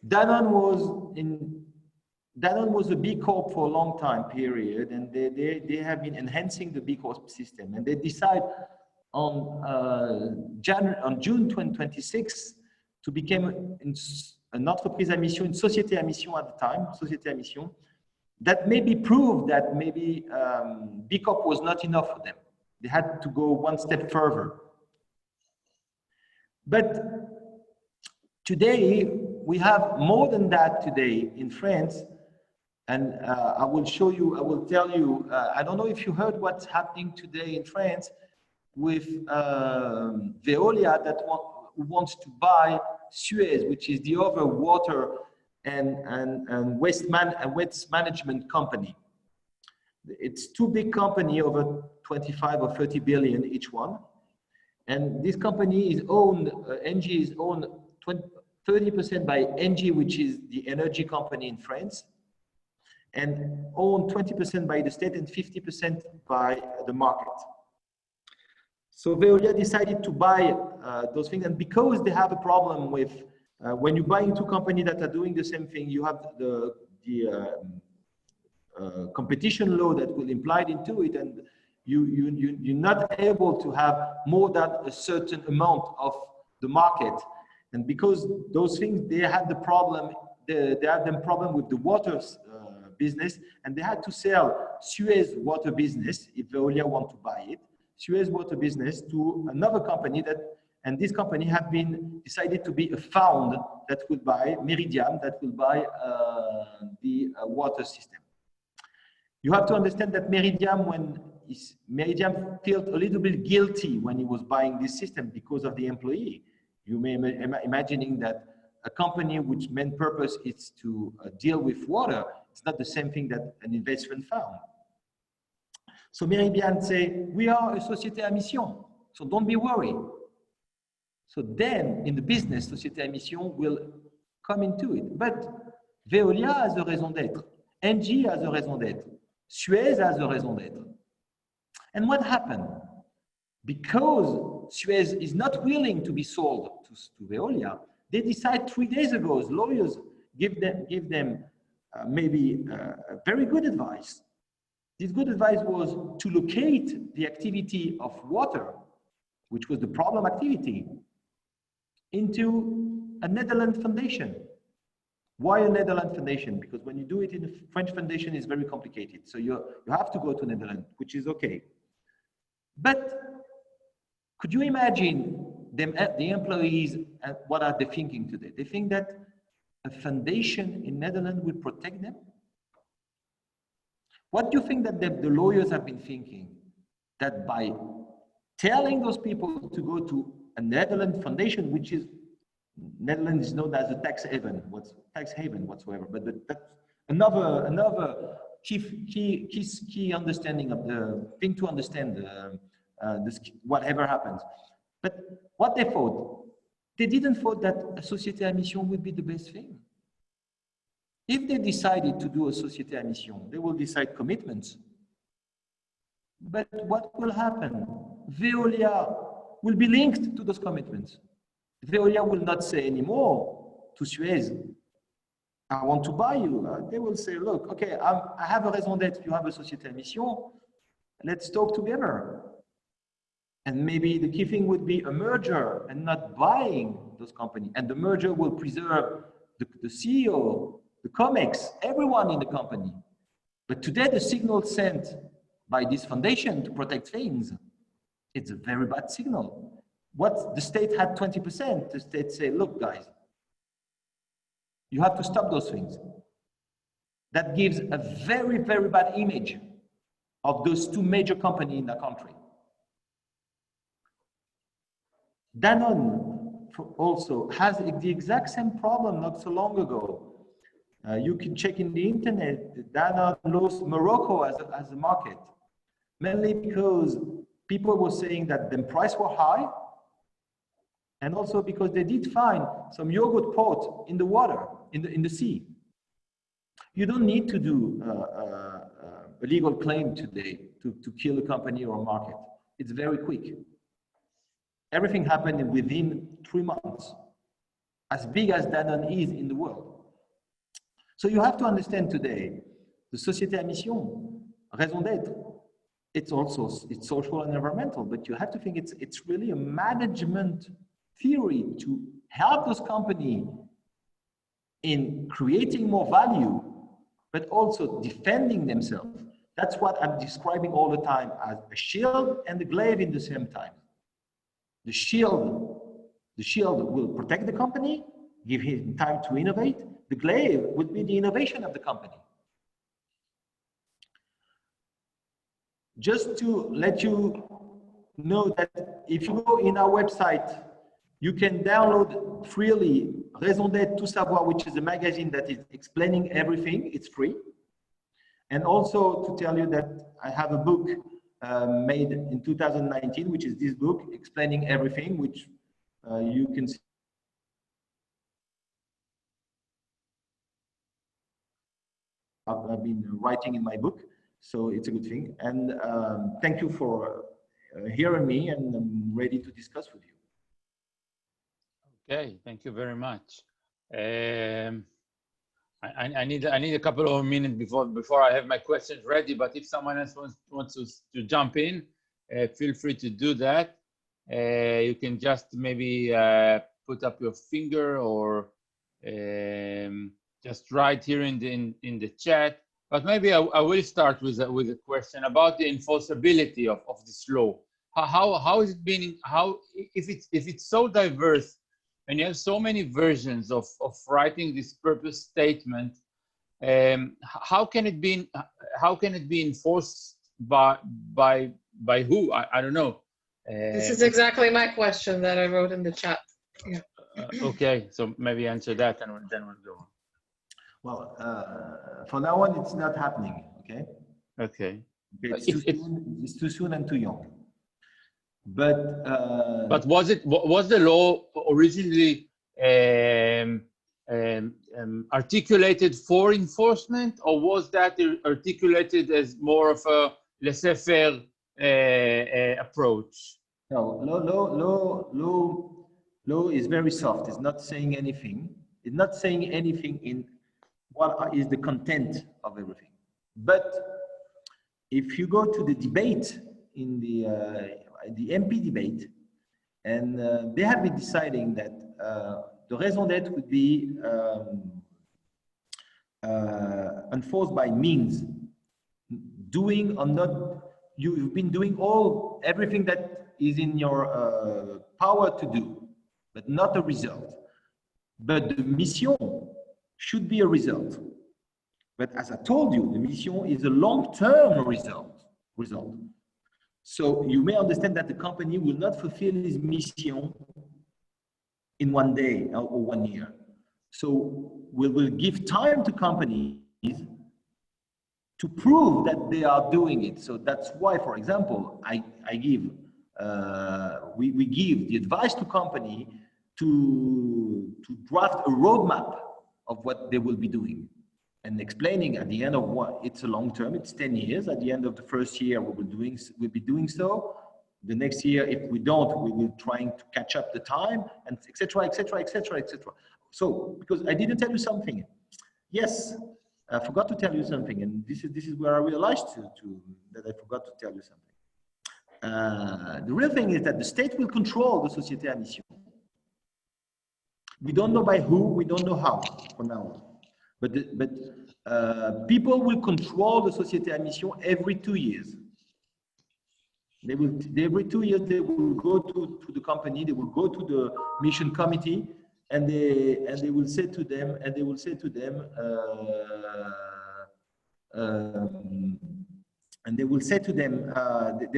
Danone was a B Corp for a long time period, and they have been enhancing the B Corp system, and they decide on June 2026 to become an entreprise à mission, une société à mission at the time, société à mission, that maybe proved that maybe B Corp was not enough for them. They had to go one step further. But today, we have more than that today in France. And I will show you, I will tell you, I don't know if you heard what's happening today in France with Veolia that wants to buy Suez, which is the other water and waste management company. It's two big companies, over 25 or 30 billion each one. And this company is owned, Engie is owned 30% by Engie, which is the energy company in France, and owned 20% by the state and 50% by the market. So Veolia decided to buy those things, and because they have a problem with, when you buy into companies that are doing the same thing, you have the competition law that will imply into it, and you're not able to have more than a certain amount of the market. And because those things, they had the problem, they had the problem with the water business, and they had to sell Suez water business, if Veolia want to buy it, Suez water business to another company that, and this company have been decided to be a fund that will buy Meridiam, that will buy the water system. You have to understand that Meridiam felt a little bit guilty when he was buying this system because of the employee. You may imagining that a company which main purpose is to deal with water, it's not the same thing that an investment fund. So Meridiam say, we are a société à mission, so don't be worried. So then in the business, société à mission will come into it. But Veolia has a raison d'être, Engie has a raison d'être, Suez has a raison d'être. And what happened? Because Suez is not willing to be sold to Veolia, they decide 3 days ago, lawyers give them maybe a very good advice. This good advice was to locate the activity of water, which was the problem activity, into a Netherlands foundation. Why a Netherlands foundation? Because when you do it in a French foundation, it's very complicated. So you have to go to Netherlands, which is okay. But could you imagine them, the employees, what are they thinking today? They think that a foundation in Netherlands will protect them? What do you think that the lawyers have been thinking? That by telling those people to go to a Netherlands foundation, which is, Netherlands is known as a tax haven whatsoever, but that's another key understanding of the thing to understand whatever happens. But what they thought, they didn't thought that a société à mission would be the best thing. If they decided to do a société à mission, they will decide commitments. But what will happen? Veolia will be linked to those commitments. Veolia will not say anymore to Suez, I want to buy you. They will say, look, okay, I have a raison d'être, you have a société à mission, let's talk together. And maybe the key thing would be a merger and not buying those companies. And the merger will preserve the CEO, the COMEX, everyone in the company. But today, the signal sent by this foundation to protect things, it's a very bad signal. What the state had 20%, the state say, look, guys, you have to stop those things. That gives a very, very bad image of those two major companies in the country. Danone also has the exact same problem not so long ago. You can check in the internet, Danone lost Morocco as a market, mainly because people were saying that the prices were high, and also because they did find some yogurt pot in the water, in the sea. You don't need to do a legal claim today to kill a company or a market. It's very quick. Everything happened within 3 months, as big as Danone is in the world. So you have to understand today, the société à mission, raison d'être, it's also it's social and environmental, but you have to think it's really a management theory to help those companies in creating more value, but also defending themselves. That's what I'm describing all the time as a shield and the glaive in the same time. The shield will protect the company, give him time to innovate. The glaive would be the innovation of the company. Just to let you know that if you go in our website, you can download freely Raison d'être tout savoir, which is a magazine that is explaining everything. It's free. And also to tell you that I have a book made in 2019, which is this book explaining everything, which you can see. I've been writing in my book, so it's a good thing. And thank you for hearing me, and I'm ready to discuss with you. Okay, thank you very much. I need a couple of minutes before I have my questions ready. But if someone else wants to jump in, feel free to do that. You can just maybe put up your finger or just write here in the chat. But maybe I will start with a question about the enforceability of this law. How is it been? If it's so diverse, and you have so many versions of writing this purpose statement, how can it be enforced by who? I don't know. This is exactly my question that I wrote in the chat. Yeah. Okay, so maybe answer that, and then we'll go on. Well, for now on, it's not happening. Okay. Okay. It's too soon and too young. But was the law originally articulated for enforcement, or was that articulated as more of a laissez-faire approach? No, law is very soft. It's not saying anything. It's not saying anything in what is the content of everything. But if you go to the debate in the MP debate, and they have been deciding that the raison d'être would be enforced by means, doing or not. You've been doing everything that is in your power to do, but not a result. But the mission should be a result. But as I told you, the mission is a long-term result. So you may understand that the company will not fulfill its mission in one day or 1 year. So we will give time to companies to prove that they are doing it. So that's why, for example, we give the advice to company to draft a roadmap of what they will be doing, and explaining at the end of what it's a long term, it's 10 years. At the end of the first year, we'll be doing so. The next year, if we don't, we will trying to catch up the time, and etc., etc., etc., etc. So, because I didn't tell you something. Yes, I forgot to tell you something, and this is where I realized that I forgot to tell you something. The real thing is that the state will control the société à mission. We don't know by who, we don't know how for now. But people will control the société à mission every 2 years. Every 2 years they will go to the company, they will go to the mission committee, and they will say to them, they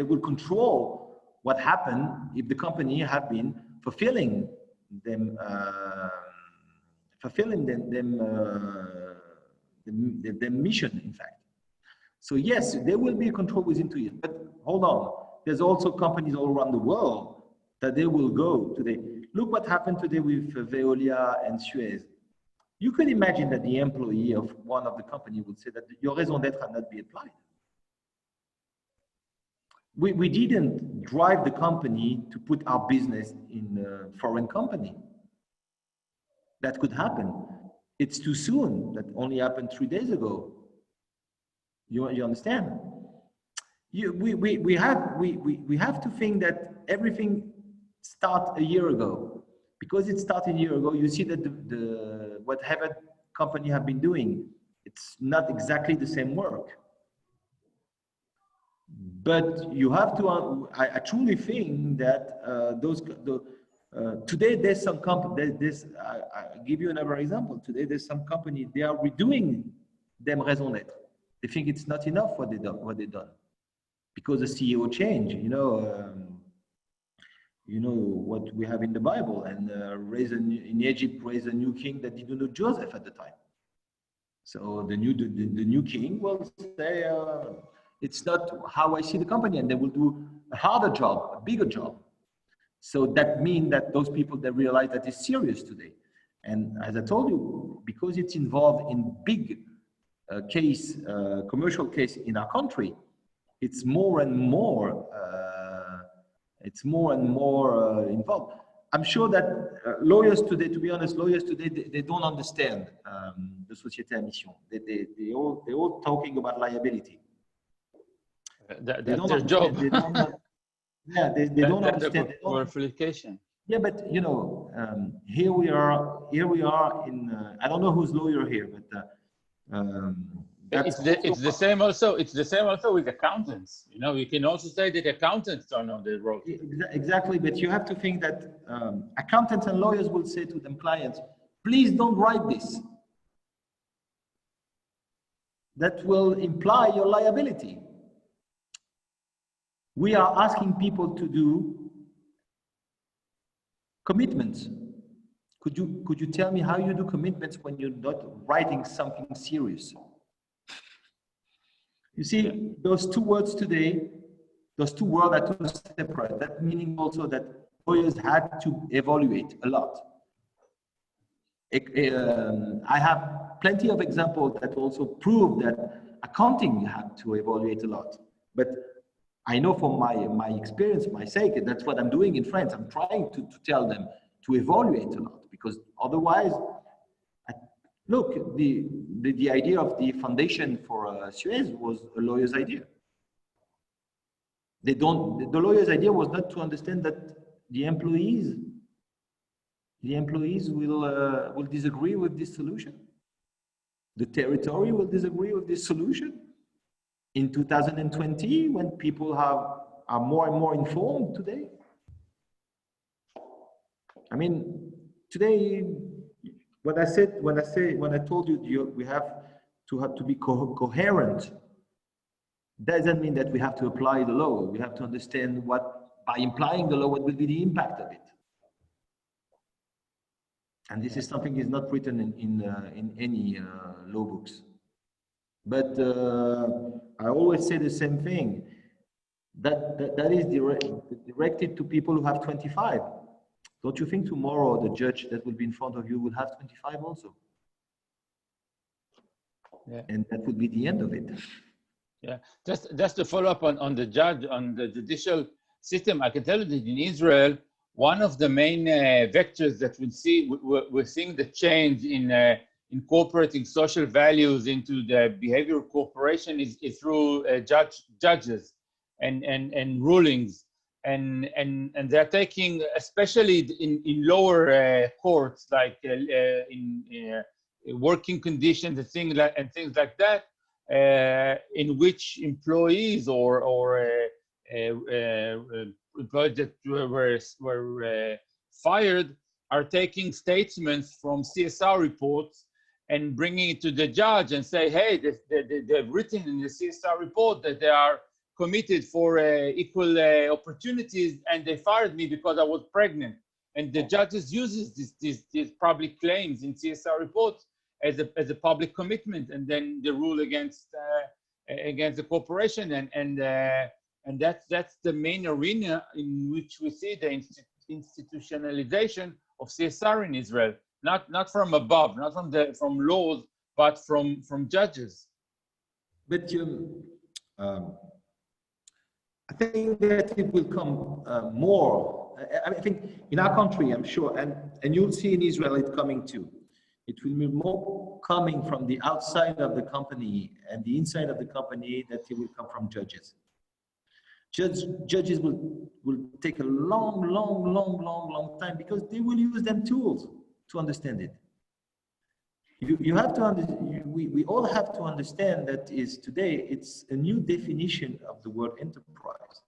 will control what happened if the company have been fulfilling the mission, in fact. So yes, there will be a control within 2 years, but hold on. There's also companies all around the world that they will go today. Look what happened today with Veolia and Suez. You could imagine that the employee of one of the company would say that your raison d'être cannot be applied. We didn't drive the company to put our business in a foreign company. That could happen. It's too soon. That only happened 3 days ago. You understand? we have to think that everything started a year ago. Because it started a year ago, you see that the whatever company have been doing, it's not exactly the same work. But you have to, I truly think that today there's some company, I give you another example. Today there's some company, they are redoing them raison d'être. They think it's not enough what they done. Because the CEO changed, you know what we have in the Bible, and in Egypt raised a new king that didn't know Joseph at the time. So the new king will say, it's not how I see the company, and they will do a harder job, a bigger job. So that means that those people, they realize that it's serious today. And as I told you, because it's involved in big commercial case in our country, it's more and more involved. I'm sure that lawyers today, to be honest, they don't understand the société à mission. They're all talking about liability. That's their job. They don't understand. Glorification. Yeah, but here we are in. I don't know who's lawyer here, but it's the same also. It's the same also with accountants. You can also say that accountants don't know the road. Exactly, but you have to think that accountants and lawyers will say to them clients, please don't write this. That will imply your liability. We are asking people to do commitments. Could you tell me how you do commitments when you're not writing something serious? You see, those two words today, those two words are too separate. That meaning also that lawyers had to evaluate a lot. I have plenty of examples that also prove that accounting had to evaluate a lot. But I know from my experience, my sake, that's what I'm doing in France. I'm trying to tell them to evaluate a lot, because otherwise, look, the idea of the foundation for Suez was a lawyer's idea. The lawyer's idea was not to understand that the employees will disagree with this solution. The territory will disagree with this solution. In 2020, when people are more and more informed today. I mean, today, when I told you we have to be coherent, doesn't mean that we have to apply the law. We have to understand by implying the law, what will be the impact of it. And this is something is not written in any law books. But I always say the same thing. That is directed to people who have 25. Don't you think tomorrow the judge that will be in front of you will have 25 also? Yeah. And that would be the end of it. Yeah, just to follow up on the judicial system, I can tell you that in Israel, one of the main vectors that we're seeing the change in incorporating social values into the behavior of cooperation is through judges and rulings, and they're taking, especially in lower courts, like in working conditions and things like that, in which employees or employees that were fired are taking statements from CSR reports and bringing it to the judge and say, hey, they've written in the CSR report that they are committed for equal opportunities, and they fired me because I was pregnant. And the judges uses these public claims in CSR reports as a public commitment, and then the rule against the corporation, and that's the main arena in which we see the institutionalization of CSR in Israel. Not from above, not from laws, but from judges. But I think that it will come more. I think in our country, I'm sure, and you'll see in Israel it coming too. It will be more coming from the outside of the company and the inside of the company that it will come from judges. Judges will take a long time because they will use them tools to understand it. You have to understand, we all have to understand that is today, it's a new definition of the word enterprise.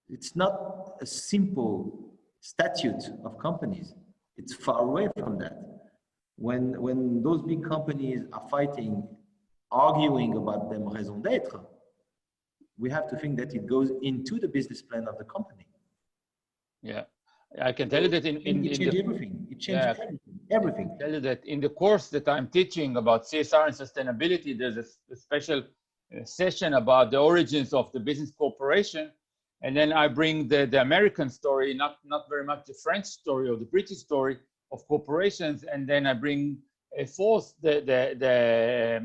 It's not a simple statute of companies. It's far away from that. When those big companies are fighting, arguing about their raison d'être, we have to think that it goes into the business plan of the company. Yeah, I can tell you that it changes everything. It changes everything. I can tell you that in the course that I'm teaching about CSR and sustainability, there's a special session about the origins of the business corporation. And then I bring the American story, not very much the French story or the British story of corporations. And then I bring forth the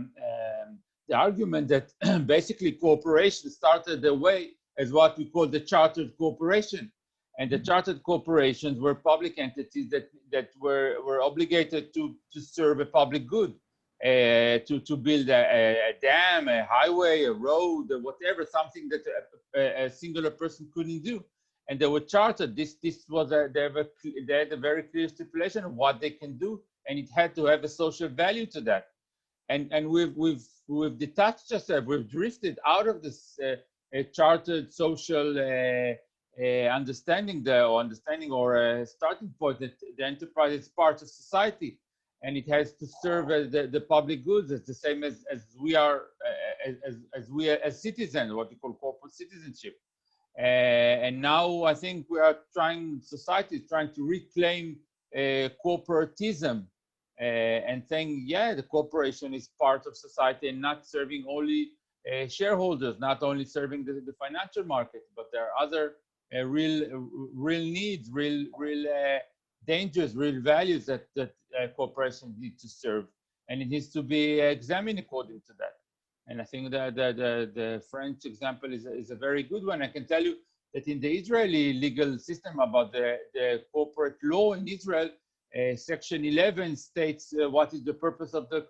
argument that basically corporations started the way as what we call the chartered corporation. And the chartered corporations were public entities that were obligated to serve a public good, to build a dam, a highway, a road, whatever, something that a singular person couldn't do. And they were chartered. This was they had a very clear stipulation of what they can do, and it had to have a social value to that. And we've detached ourselves. We've drifted out of this chartered social understanding or starting point that the enterprise is part of society, and it has to serve the public goods. It's the same as we are as citizens, what we call corporate citizenship. And now I think society is trying to reclaim corporatism and saying, yeah, the corporation is part of society and not serving only shareholders, not only serving the financial market, but there are other real needs, real dangers, real values that corporations need to serve, and it needs to be examined according to that. And I think that the French example is a very good one. I can tell you that in the Israeli legal system about the corporate law in Israel, Section 11 states what is the purpose of the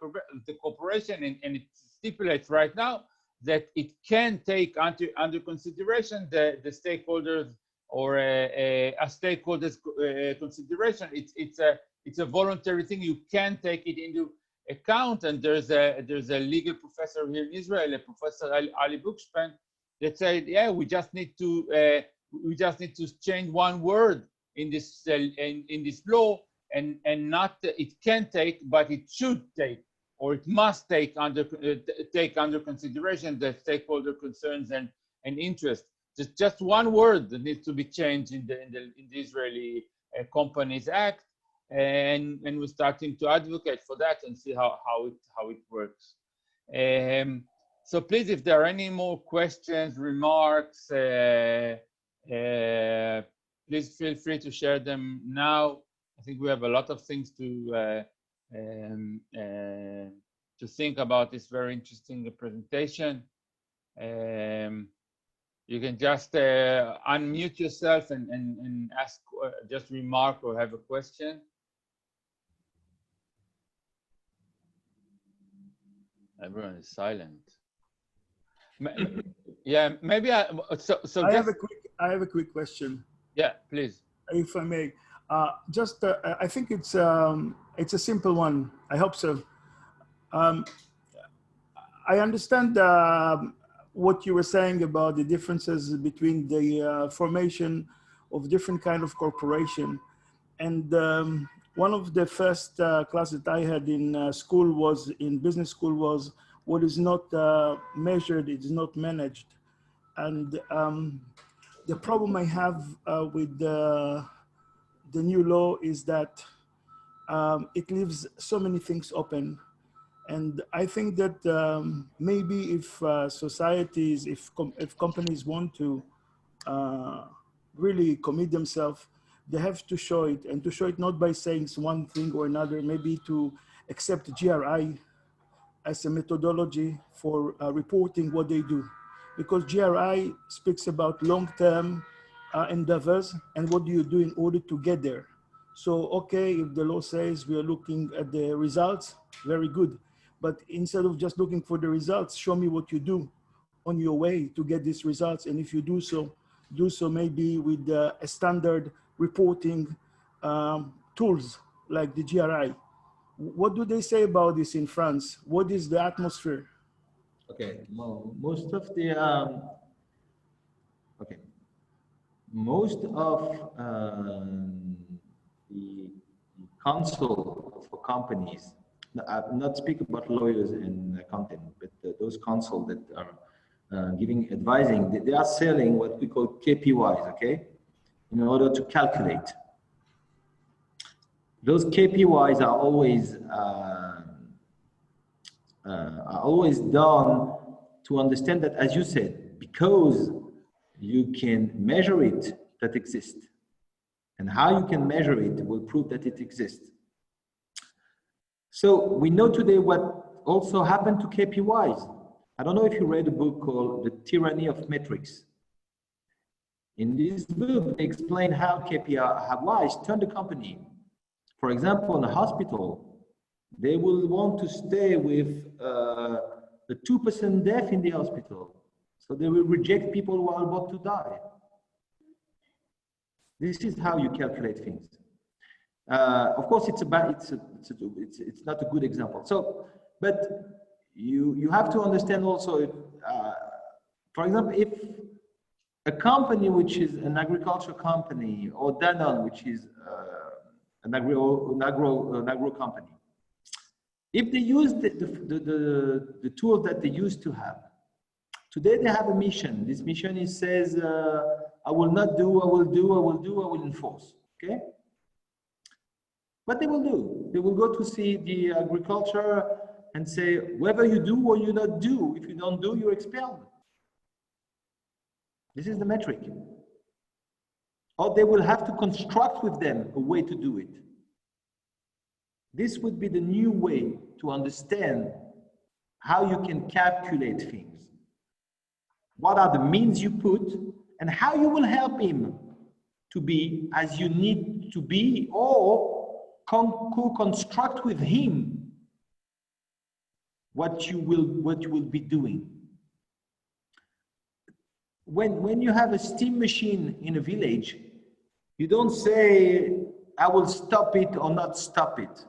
corporation, and it stipulates right now that it can take under consideration the stakeholders or a stakeholders consideration. It's a voluntary thing. You can take it into account, and there's a legal professor here in Israel, Professor Ali Buchspan, that said, yeah, we just need to change one word in this law, and not it can take, but it should take, or it must take under consideration the stakeholder concerns and interests. Just one word that needs to be changed in the Israeli Companies Act, and we're starting to advocate for that and see how it works. So please, if there are any more questions, remarks, please feel free to share them now. I think we have a lot of things to think about this very interesting presentation. You can just unmute yourself and ask, just remark or have a question. Everyone is silent. Yeah, maybe I have a quick question. Yeah, please. If I may, I think it's a simple one. I hope so. I understand what you were saying about the differences between the formation of different kind of corporation. And one of the first classes that I had in school was, in business school, was what is not measured, it is not managed. And the problem I have with the new law is that it leaves so many things open. And I think that maybe if societies, if companies want to really commit themselves, they have to show it, and to show it not by saying one thing or another, maybe to accept GRI as a methodology for reporting what they do. Because GRI speaks about long-term endeavors and what do you do in order to get there. So, okay, if the law says we are looking at the results, very good. But instead of just looking for the results, show me what you do on your way to get these results? And if you do so maybe with a standard reporting tools like the GRI. What do they say about this in France? What is the atmosphere? Okay, well, most of the the council for companies, I'm not speaking about lawyers and content, but those council that are giving advising, they are selling what we call KPIs, okay, in order to calculate. Those KPIs are always done to understand that, as you said, because you can measure it, that exists. And how you can measure it will prove that it exists. So we know today what also happened to KPIs. I don't know if you read a book called The Tyranny of Metrics. In this book, they explain how KPIs turn the company. For example, in a hospital, they will want to stay with the 2% death in the hospital. So they will reject people who are about to die. This is how you calculate things. Of course, it's not a good example. So, but you have to understand also, for example, if a company which is an agriculture company, or Danone, which is an agro company, if they use the tools that they used to have, today they have a mission. This mission says, I will not do, I will do, I will do, I will enforce, okay? What they will do, they will go to see the agriculture and say, whether you do or you not do, if you don't do, you're expelled. This is the metric. Or they will have to construct with them a way to do it. This would be the new way to understand how you can calculate things. What are the means you put and how you will help him to be as you need to be, or co-construct with him what you will be doing. When you have a steam machine in a village, you don't say, I will stop it or not stop it.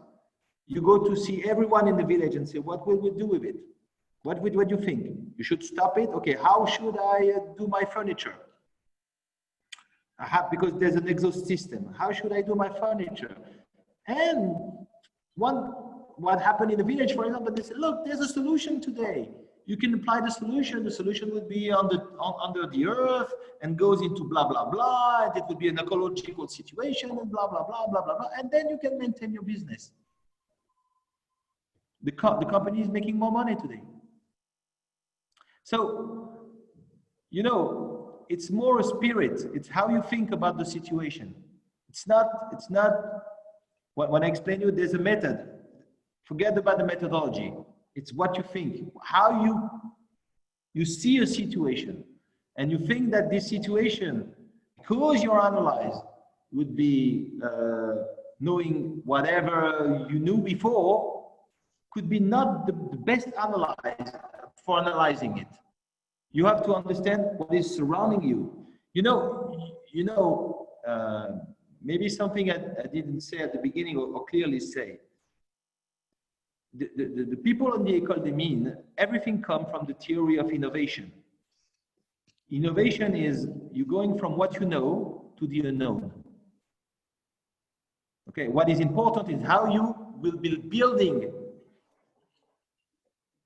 You go to see everyone in the village and say, what will we do with it? What do you think? You should stop it? Okay, how should I do my furniture? Because there's an exhaust system. How should I do my furniture? And what happened in the village, for example, they said, look, there's a solution today. You can apply the solution. The solution would be under the earth and goes into blah, blah, blah. And it would be an ecological situation and blah, blah, blah, blah, blah, blah. And then you can maintain your business. The company is making more money today. So, you know, it's more a spirit. It's how you think about the situation. It's not, when I explain to you, there's a method. Forget about the methodology. It's what you think, how you see a situation, and you think that this situation, because you're analyzed, would be knowing whatever you knew before, could be not the best analyze for analyzing it. You have to understand what is surrounding you. You know, maybe something I didn't say at the beginning or clearly say. The people on the École des Mines, everything comes from the theory of innovation. Innovation is you going from what you know to the unknown. Okay, what is important is how you will be building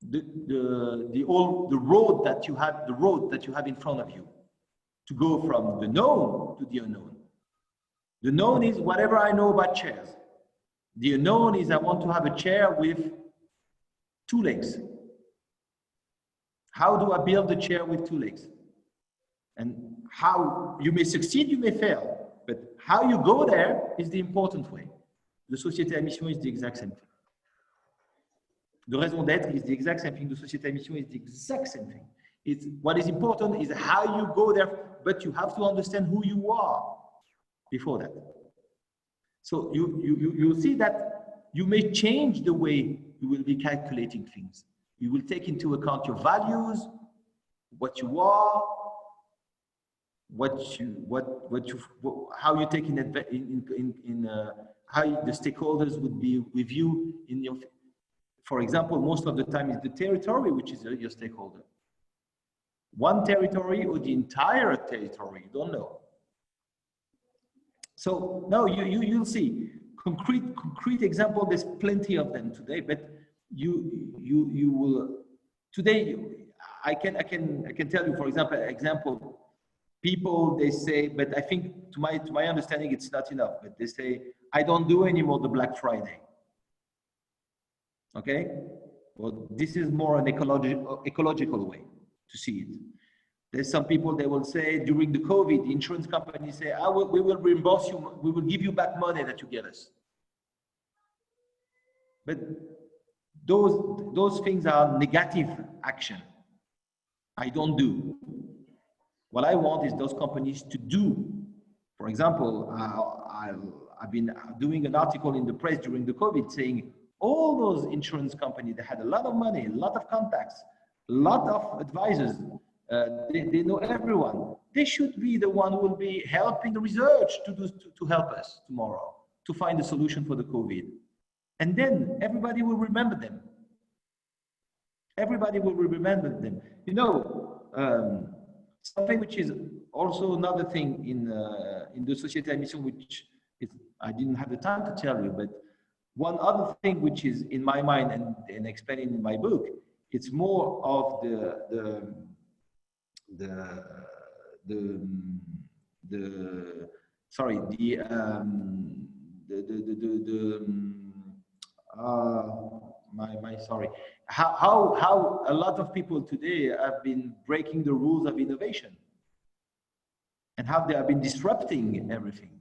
the road that you have in front of you to go from the known to the unknown. The known is whatever I know about chairs. The unknown is I want to have a chair with 2 legs. How do I build a chair with 2 legs? And how you may succeed, you may fail, but how you go there is the important way. The société à mission is the exact same thing. The raison d'être is the exact same thing. The société à mission is the exact same thing. What is important is how you go there, but you have to understand who you are before that. So you'll see that you may change the way you will be calculating things. You will take into account your values, what you are, how you take how the stakeholders would be with you in your, for example, most of the time is the territory, which is your stakeholder. One territory or the entire territory, you don't know. So no, you'll see concrete example. There's plenty of them today, but you will today. I can tell you, for example, people, they say, but I think to my understanding, it's not enough. But they say, I don't do anymore the Black Friday. Okay, well, this is more an ecological way to see it. There's some people, they will say during the COVID, the insurance companies say, we will reimburse you, we will give you back money that you gave us. But those things are negative action. I don't do. What I want is those companies to do. For example, I've been doing an article in the press during the COVID saying all those insurance companies, they had a lot of money, a lot of contacts, a lot of advisors. They know everyone. They should be the one who will be helping the research to help us tomorrow to find a solution for the COVID. And then everybody will remember them. Everybody will remember them. You know, something which is also another thing in the Société Mission, which is, I didn't have the time to tell you, but one other thing which is in my mind and explained in my book, it's more of how a lot of people today have been breaking the rules of innovation and how they have been disrupting everything.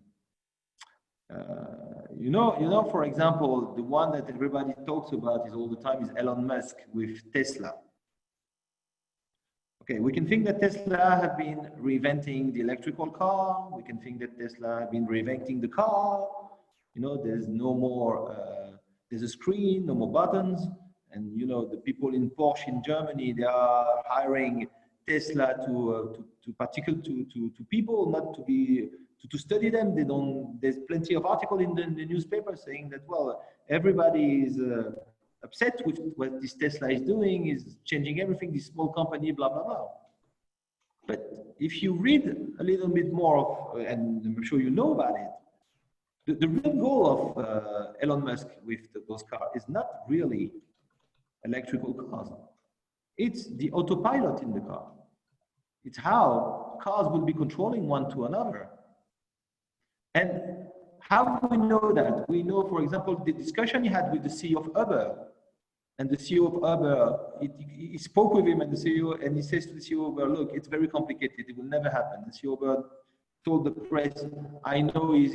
You know, for example, the one that everybody talks about is all the time is Elon Musk with Tesla. Okay, we can think that Tesla have been reinventing the electrical car. We can think that Tesla have been reinventing the car. You know, there's no more, there's a screen, no more buttons. And, you know, the people in Porsche in Germany, they are hiring Tesla to people, not to be, to study them. They don't, there's plenty of articles in the newspaper saying that, well, everybody is upset with what this Tesla is doing, is changing everything, this small company, blah, blah, blah. But if you read a little bit more of, and I'm sure you know about it, the real goal of Elon Musk with those cars is not really electrical cars. It's the autopilot in the car. It's how cars will be controlling one to another. And how do we know that? We know, for example, the discussion he had with the CEO of Uber. And the CEO of Uber, he spoke with him and the CEO, and he says to the CEO of Uber, look, it's very complicated. It will never happen. The CEO of Uber told the press, I know he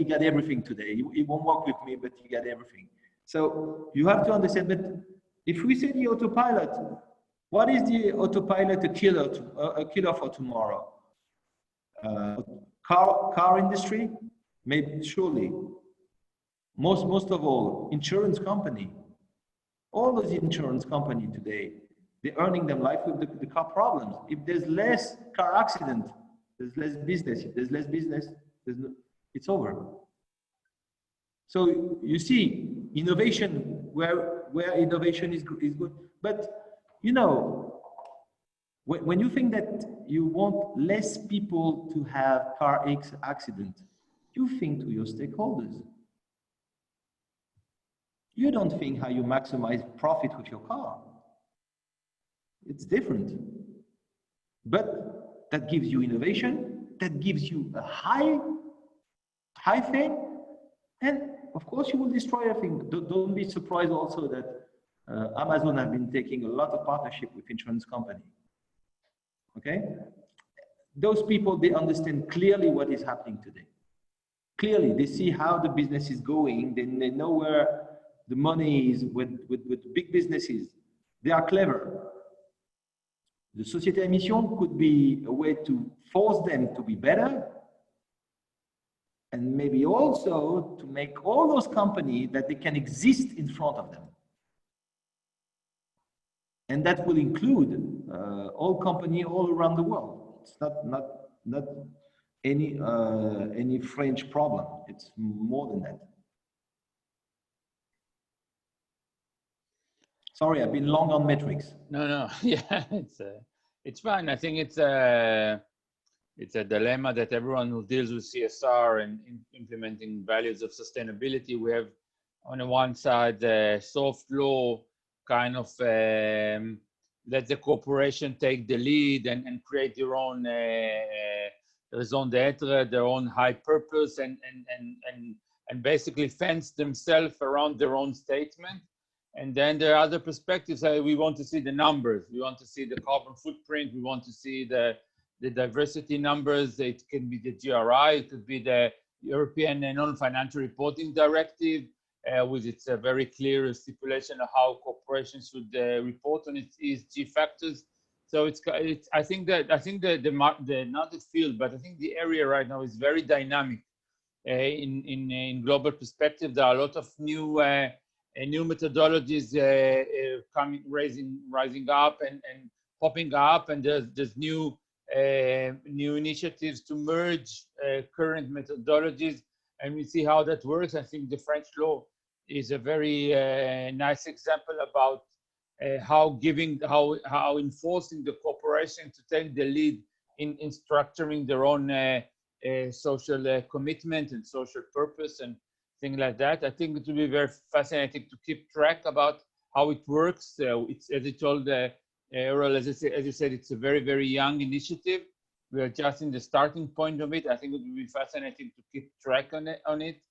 got everything today. He won't work with me, but he got everything. So you have to understand that if we say the autopilot, what is the autopilot a killer for tomorrow? Car industry, maybe, surely. Most of all, insurance company. All those insurance companies today, they're earning them life with the car problems. If there's less car accident, there's less business. If there's less business, it's over. So you see, innovation, where innovation is good. But, you know, when you think that you want less people to have car accident, you think to your stakeholders. You don't think how you maximize profit with your car. It's different. But that gives you innovation, that gives you a high thing, and of course you will destroy everything. Don't be surprised also that Amazon have been taking a lot of partnership with insurance company. Okay? Those people, they understand clearly what is happening today. Clearly, they see how the business is going, then they know where the money is with big businesses. They are clever. The Société Mission could be a way to force them to be better, and maybe also to make all those companies that they can exist in front of them. And that will include all companies all around the world. It's not any French problem. It's more than that. Sorry, I've been long on metrics. No, yeah, it's fine. I think it's a dilemma that everyone who deals with CSR and implementing values of sustainability, we have on the one side the soft law kind of let the corporation take the lead and create their own raison d'etre, their own high purpose, and basically fence themselves around their own statement. And then there are other perspectives. We want to see the numbers. We want to see the carbon footprint. We want to see the diversity numbers. It can be the GRI. It could be the European Non-Financial Reporting Directive, with its very clear stipulation of how corporations should report on its ESG factors. So I think not the field, but I think the area right now is very dynamic. In global perspective, there are a lot of new methodologies rising up and popping up, and there's new initiatives to merge current methodologies, and we see how that works. I think the French law is a very nice example about how enforcing the corporation to take the lead in structuring their own social commitment and social purpose and things like that. I think it will be very fascinating to keep track about how it works. It's, as you told Errol, as you said, it's a very, very young initiative. We are just in the starting point of it. I think it will be fascinating to keep track on it.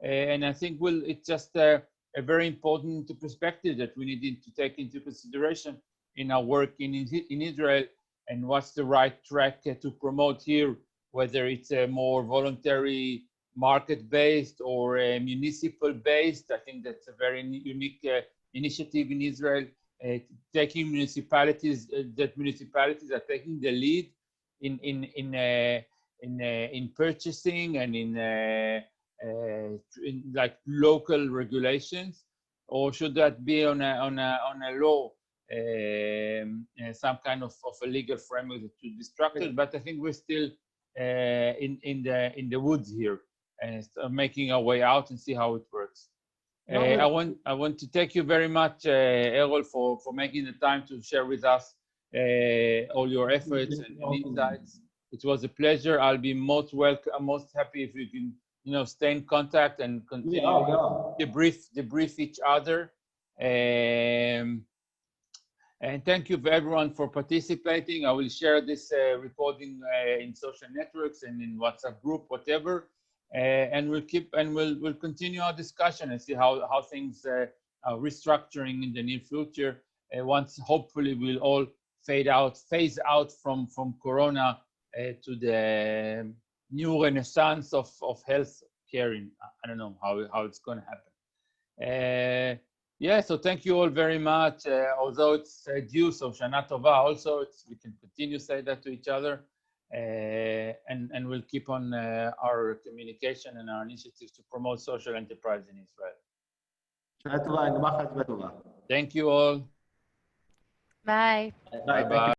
And I think it's just a very important perspective that we need to take into consideration in our work in Israel, and what's the right track to promote here, whether it's a more voluntary market-based or municipal-based. I think that's a very unique initiative in Israel, taking municipalities are taking the lead in purchasing and in like local regulations, or should that be on a law, some kind of a legal framework that should be structured? But I think we're still in the woods here, and making our way out and see how it works. I want to thank you very much, Errol, for making the time to share with us all your efforts and insights. It was a pleasure. I'll be most happy if you can, stay in contact and continue debrief each other. And thank you everyone for participating. I will share this recording in social networks and in WhatsApp group, whatever. And we'll continue our discussion and see how things are restructuring in the near future. Once hopefully we'll all phase out from Corona to the new renaissance of health care. I don't know how it's going to happen. Yeah, so thank you all very much. Although it's due, so Shana Tova also, we can continue to say that to each other. And we'll keep on our communication and our initiatives to promote social enterprise in Israel. Shana Tova, Thank you all. Bye. Bye-bye.